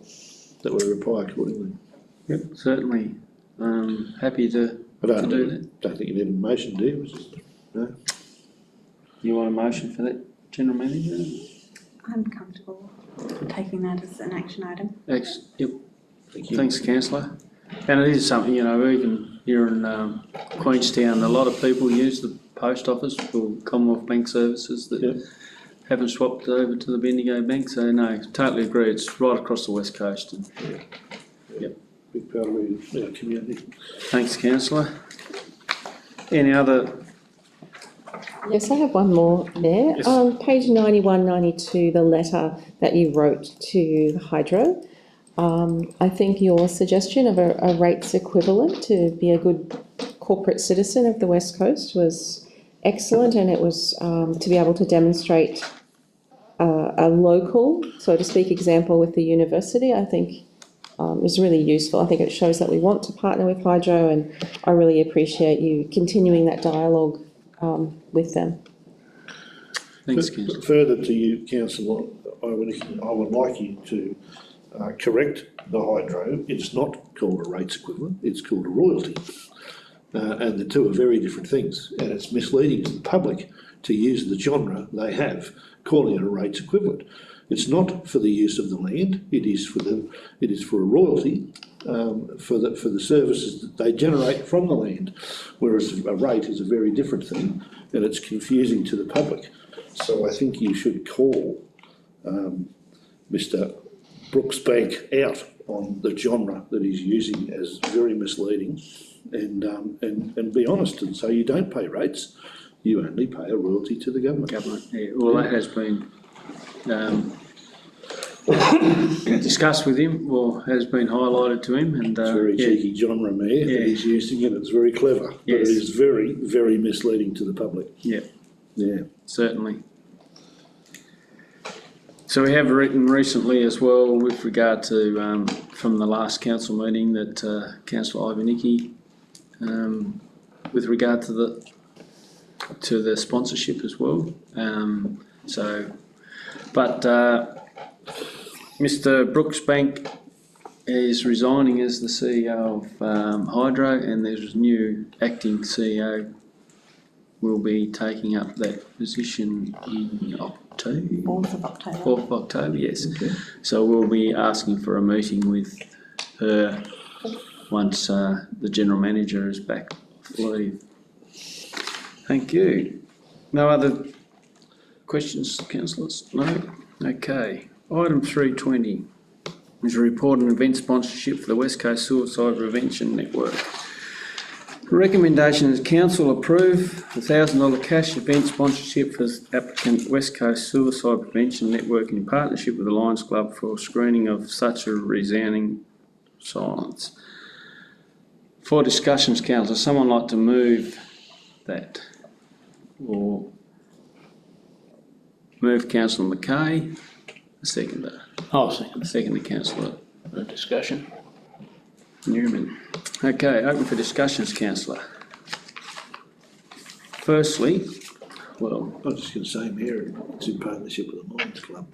that we reply accordingly. Yep, certainly. Happy to I to do that? don't think you need a motion, do you? No? You want a motion for that, General Manager? I'm comfortable taking that as an action item. Yep, Thank you. thanks councillor. And it is something, you know, even here in Queenstown, a lot of people use the post office for Commonwealth Bank services that Yep. haven't swapped over to the Bendigo Bank, so no, totally agree, it's right across the West Coast. And Big part of our community. thanks councillor. Any other, Yes, I have one more there. Yes. Page 91, 92, the letter that you wrote to the Hydro. I think your suggestion of a rates equivalent to be a good corporate citizen of the West Coast was excellent, and it was to be able to demonstrate a local, so to speak, example with the university, I think is really useful. I think it shows that we want to partner with Hydro, and I really appreciate you continuing that dialogue with them. thanks councillor. Further to you, councillor, I would like you to correct the hydro. It's not called a rates equivalent, it's called a royalty. And the two are very different things, and it's misleading to the public to use the genre they have, calling it a rates equivalent. It's not for the use of the land, it is for a royalty for the services that they generate from the land, whereas a rate is a very different thing, and it's confusing to the public. So I think you should call Mr. Brooksbank out on the genre that he's using as very misleading, and be honest and say you don't pay rates, you only pay a royalty to the government. Yeah, well, that has been discussed with him, or has been highlighted to him, and It's a very yeah, cheeky genre, Mayor, that he's using, and it's very clever, but Yes. it is very, very misleading to the public. yeah, Yeah. certainly. So we have written recently as well with regard to, from the last council meeting, that Councillor Ivanicki, with regard to the sponsorship as well. Mr. Brooksbank is resigning as the CEO of Hydro, and there's a new acting CEO will be taking up that position in October. 4th of October. 4th of October, yes. So we'll be asking for a meeting with her once the General Manager is back off leave. Thank you. No other questions, councillors? No? Okay. Item 320 is a report on event sponsorship for the West Coast Suicide Prevention Network. The recommendation is council approve the $1,000 cash event sponsorship for applicant West Coast Suicide Prevention Network in partnership with the Lions Club for screening of such a resounding silence. For discussions, councillor, someone like to move that? Or move councillor Mackay, a seconder. I'll second Second to councillor the discussion. Newman. Okay, open for discussions, councillor. Firstly, well, I was just going to say, Mayor, it's in partnership with the Lions Club.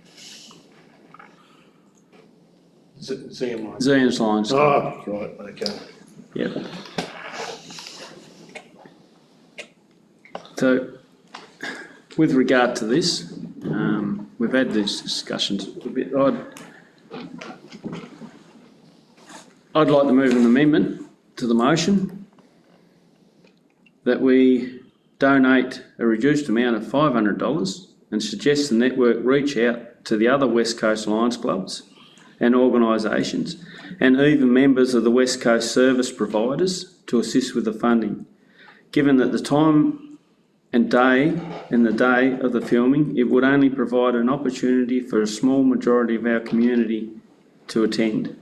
ZM Zian's Lions. Oh, right, okay. Yep. So, with regard to this, we've had these discussions a bit. I'd like to move an amendment to the motion that we donate a reduced amount of $500 and suggest the network reach out to the other West Coast Lions clubs and organisations, and even members of the West Coast service providers to assist with the funding. Given that the time and the day of the filming, it would only provide an opportunity for a small majority of our community to attend.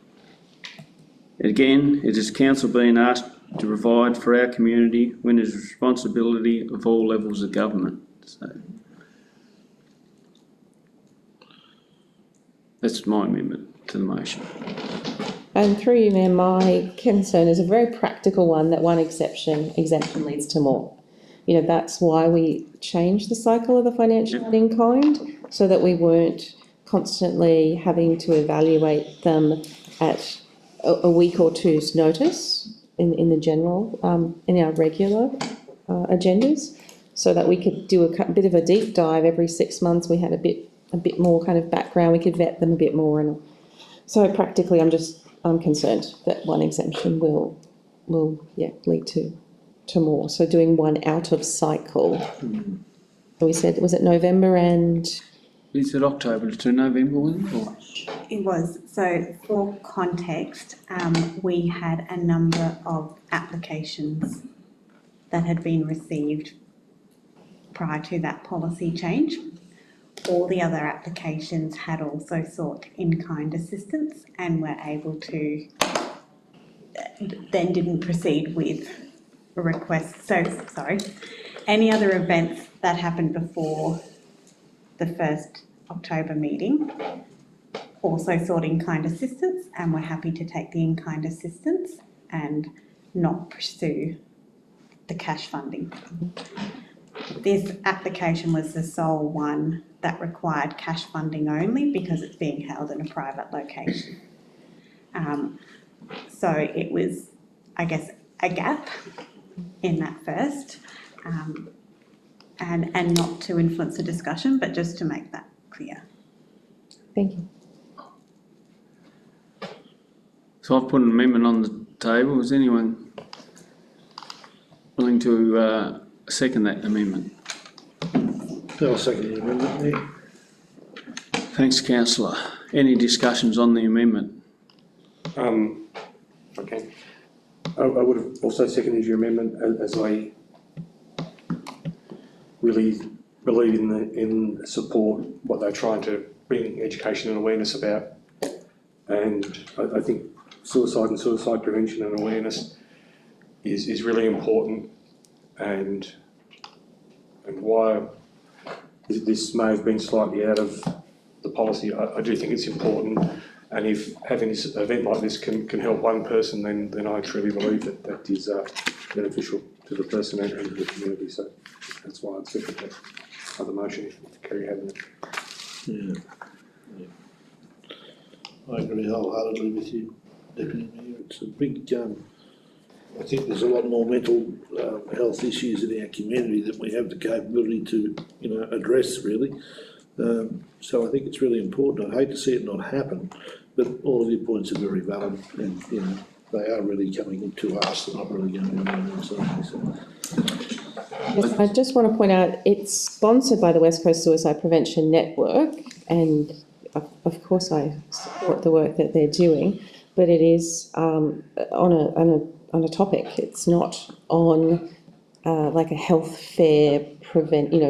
Again, it is council being asked to provide for our community when it is responsibility of all levels of government. So that's my amendment to the motion. And through you, Mayor, my concern is a very practical one, that one exemption leads to more. You know, that's why we changed the cycle of the financial aid in kind, so that we weren't constantly having to evaluate them at a week or two's notice. in the general, in our regular agendas, so that we could do a bit of a deep dive every 6 months. We had a bit more kind of background. We could vet them a bit more, and so practically, I'm concerned that one exemption will lead to more. So doing one out of cycle. So we said, was it November and? Is it October to November, was it? Or? It was. So for context, we had a number of applications that had been received prior to that policy change. All the other applications had also sought in-kind assistance and were able to, then didn't proceed with a request. So, sorry, any other events that happened before the first October meeting also sought in-kind assistance and were happy to take the in-kind assistance and not pursue the cash funding. This application was the sole one that required cash funding only because it's being held in a private location. So it was, I guess, a gap in that first, and not to influence the discussion, but just to make that clear. Thank you. So I've put an amendment on the table. Is anyone willing to second that amendment? I'll second the amendment there. Thanks, councillor. Any discussions on the amendment? Okay. I would have also seconded your amendment as I really believe in support what they're trying to bring education and awareness about. And I think suicide and suicide prevention and awareness is really important, and why this may have been slightly out of the policy, I do think it's important, and if having this event like this can help one person, then I truly believe that is beneficial to the person and to the community. So that's why I'd second that other motion if Kerry hadn't. Yeah. I agree wholeheartedly with you, Deputy Mayor. It's a big, I think there's a lot more mental health issues in our community that we have the capability to, address really. So I think it's really important. I'd hate to see it not happen, but all of your points are very valid, and they are really coming to us. They're not really going to anyone else. Yes, I just want to point out it's sponsored by the West Coast Suicide Prevention Network, and of course I support the work that they're doing, but it is on a topic. It's not on like a health fair,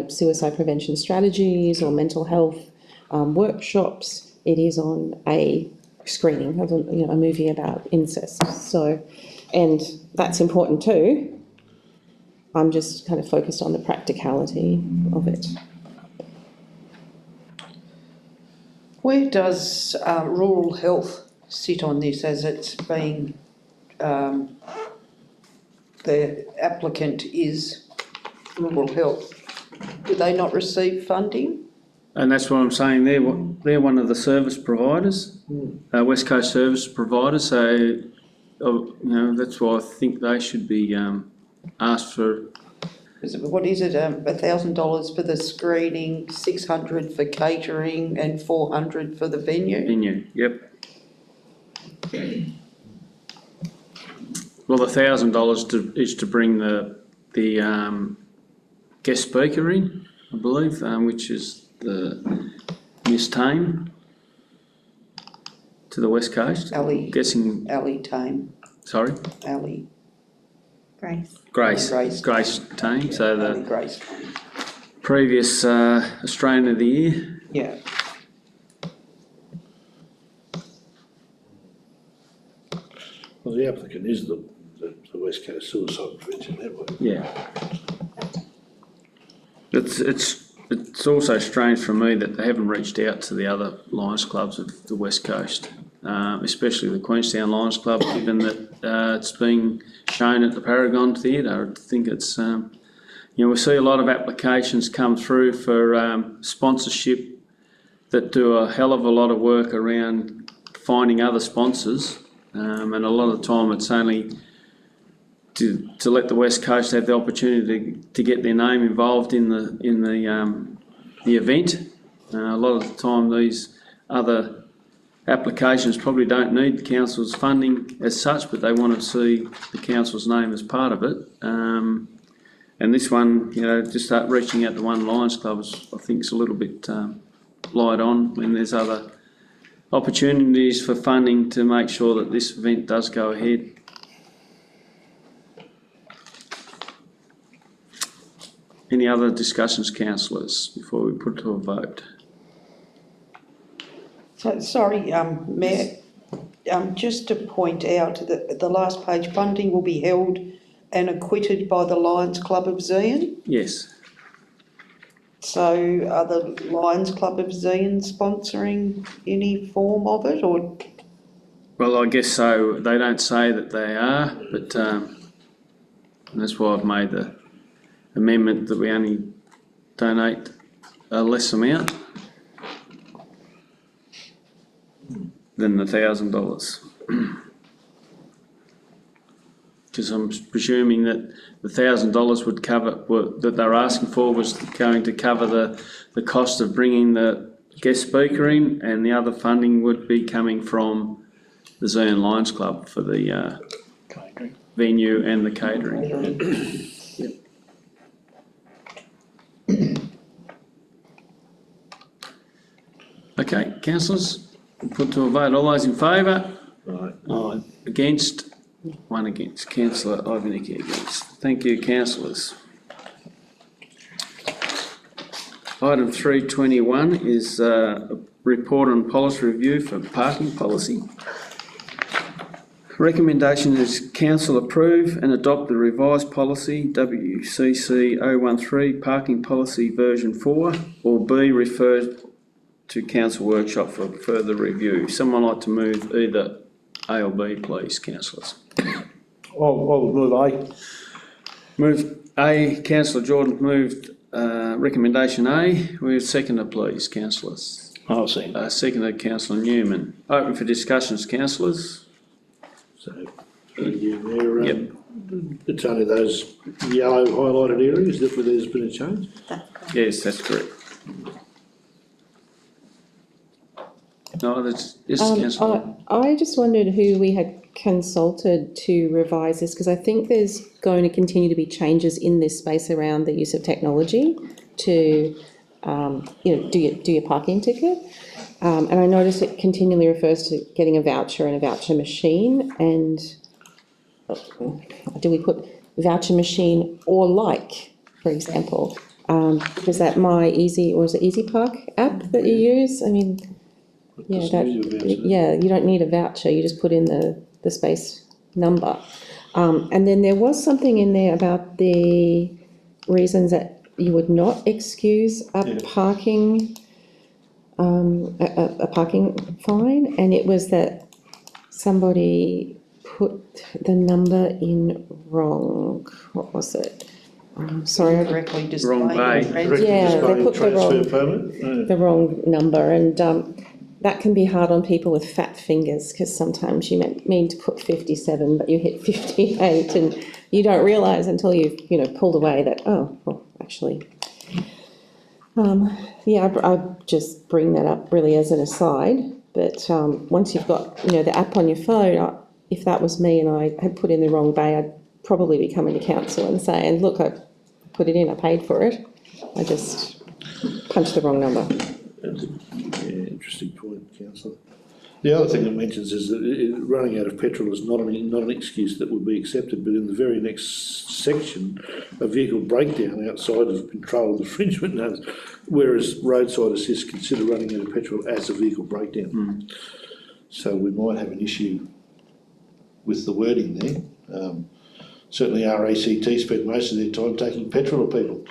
suicide prevention strategies or mental health workshops. It is on a screening of a movie about incest. So, and that's important too. I'm just kind of focused on the practicality of it. Where does rural health sit on this, as it's being, the applicant is rural health? Do they not receive funding? And that's what I'm saying. They're one of the service providers, West Coast service providers. So, that's why I think they should be asked for. What is it? $1,000 for the screening, $600 for catering, and $400 for the venue. Yep. Well, the $1,000 is to bring the guest speaker in, I believe, which is the Miss Tame to the West Coast. Ali Tame. Sorry. Ali. Grace. Grace Tame. So the Grace. previous Australian of the Year. Yeah. Well, the applicant is the West Coast Suicide Prevention Network. Yeah. It's also strange for me that they haven't reached out to the other Lions clubs of the West Coast, especially the Queenstown Lions Club, given that it's being shown at the Paragon Theatre. I think it's, we see a lot of applications come through for sponsorship that do a hell of a lot of work around finding other sponsors, and a lot of the time it's only to let the West Coast have the opportunity to get their name involved in the event. A lot of the time, these other applications probably don't need the council's funding as such, but they want to see the council's name as part of it. And this one, you know, just start reaching out to One Lions Club is, I think, is a little bit light on when there's other opportunities for funding to make sure that this event does go ahead. Any other discussions, councillors, before we put to a vote? So, sorry, Mayor, just to point out that the last page, funding will be held and acquitted by the Lions Club of Zion. Yes. So are the Lions Club of Zion sponsoring any form of it, or? Well, I guess so. They don't say that they are, but that's why I've made the amendment that we only donate a less amount than the $1,000. Because I'm presuming that the $1,000 would cover, that they're asking for was going to cover the cost of bringing the guest speaker in, and the other funding would be coming from the Zion Lions Club for the venue and the catering. Okay, councillors, put to a vote. All those in favour? Aye. Against? One against. Councillor Ivanicky against. Thank you, councillors. Item 321 is a report on policy review for parking policy. Recommendation is council approve and adopt the revised policy WCC 013 parking policy version 4, or B referred to council workshop for further review. Someone like to move either A or B, please, councillors. I'll move A. Move A, councillor Jordan moved recommendation A. We have seconder, please, councillors. I'll see. Seconded, councillor Newman. Open for discussions, councillors. So, there, Yep. it's only those yellow highlighted areas that where there's been a change. Yes, that's correct. No, that's, yes, councillor. I just wondered who we had consulted to revise this, because I think there's going to continue to be changes in this space around the use of technology to, do your parking ticket. And I notice it continually refers to getting a voucher and a voucher machine, and do we put voucher machine or like, for example? Is that My Easy, or is it Easy Park app that you use? I mean, yeah, you don't need a voucher, you just put in the space number. And then there was something in there about the reasons that you would not excuse a parking a parking fine, and it was that somebody put the number in wrong. What was it? Sorry, Correctly displayed. Wrong bay. Yeah, they put the wrong number, and that can be hard on people with fat fingers, because sometimes you mean to put 57, but you hit 58, and you don't realise until you've pulled away that, oh, well, actually. I just bring that up really as an aside, but once you've got the app on your phone, if that was me and I had put in the wrong bay, I'd probably be coming to council and saying, look, I put it in, I paid for it, I just punched the wrong number. That's interesting point, councillor. The other thing it mentions is that running out of petrol is not an excuse that would be accepted, but in the very next section, a vehicle breakdown outside of controlled infringement, whereas roadside assist consider running out of petrol as a vehicle breakdown. So we might have an issue with the wording there. Certainly our ACT spend most of their time taking petrol of people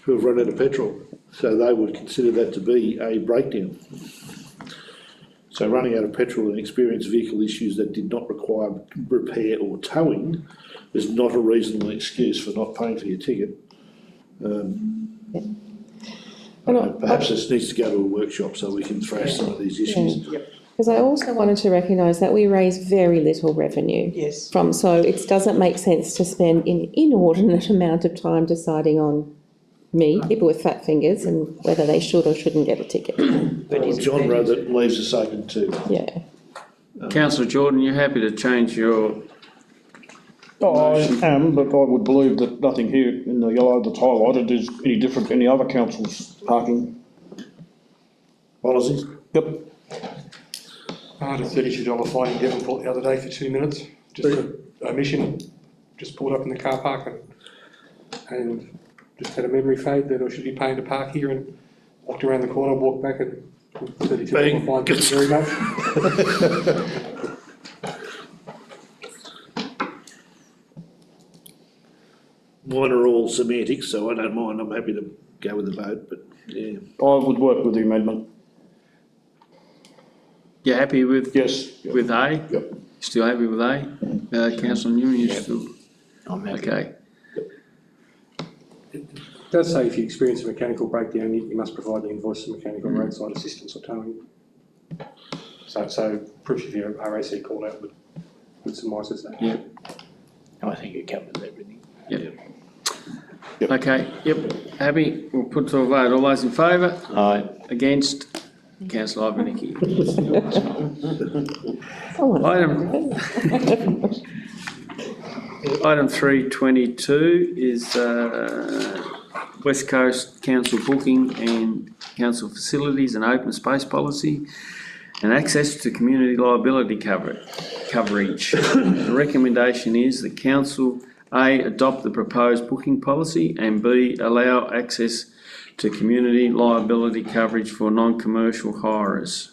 who have run out of petrol, so they would consider that to be a breakdown. So running out of petrol and experienced vehicle issues that did not require repair or towing is not a reasonable excuse for not paying for your ticket. Perhaps this needs to go to a workshop so we can thrash some of these issues. Because I also wanted to recognise that we raise very little revenue Yes. from, so it doesn't make sense to spend an inordinate amount of time deciding on people with fat fingers and whether they should or shouldn't get a ticket. Genre that leaves us open to. Yeah. Councillor Jordan, you happy to change your, I am, but I would believe that nothing here in the yellow that's highlighted is any different to any other council's parking. Policies? Yep. I had a $32 fine in Devonport the other day for 2 minutes, just for omission, just pulled up in the car park and just had a memory fade that I should be paying to park here and walked around the corner, walked back and $32 fine, thank you very much. Mine are all semantics, so I don't mind, I'm happy to go with the vote, but yeah. I would work with the amendment. you happy with, Yes. Yep. with A? Yep. Still happy with A? Councillor Newman, you still, I'm happy. okay. It does say if you experience a mechanical breakdown, you must provide the invoice for mechanical roadside assistance or towing. So proof of your RAC call out would surmise as that. Yeah. I think it covers everything. Yep. Yep. Okay, yep, happy, we'll put to a vote, all those in favour? Aye. Against? Councillor Ivanicki. Item 322 is West Coast Council booking and council facilities and open space policy and access to community liability coverage. The recommendation is that council A, adopt the proposed booking policy and B, allow access to community liability coverage for non-commercial hirers.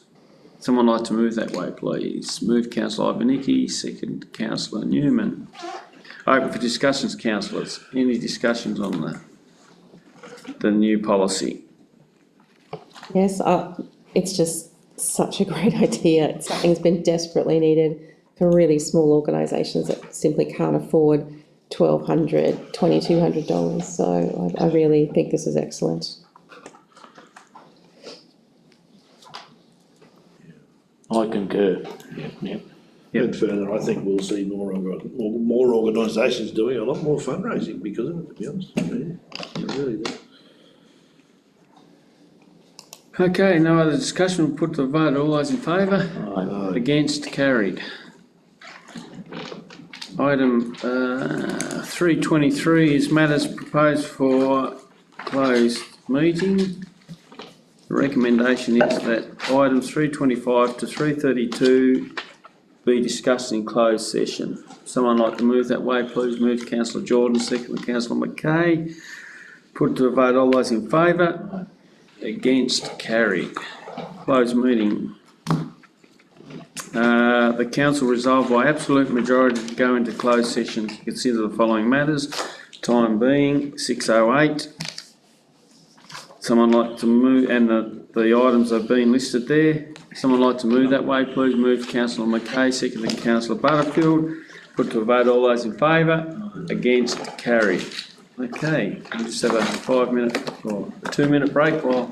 Someone like to move that way, please. Move councillor Ivanicki, second councillor Newman. Open for discussions, councillors. Any discussions on the new policy? Yes, it's just such a great idea. It's something that's been desperately needed for really small organisations that simply can't afford $1,200, $2,200. So I really think this is excellent. I concur. Yep. And further, I think we'll see more organisations doing a lot more fundraising because of it, to be honest. Yeah, really do. Okay, no other discussion. We'll put to the vote. All those in favour? Aye. Against? Carried. Item 323 is matters proposed for closed meeting. The recommendation is that items 325 to 332 be discussed in closed session. Someone like to move that way, please. Move councillor Jordan, second councillor McKay. Put to a vote. All those in favour? Against? Carried. Closed meeting. The council resolved by absolute majority to go into closed session to consider the following matters. Time being 6:08. Someone like to move, and the items have been listed there. Someone like to move that way, please. Move councillor McKay, second councillor Butterfield. Put to a vote. All those in favour? Against? Carried. Okay, we'll just have a 5 minute or a 2 minute break while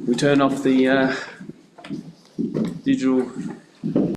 we turn off the digital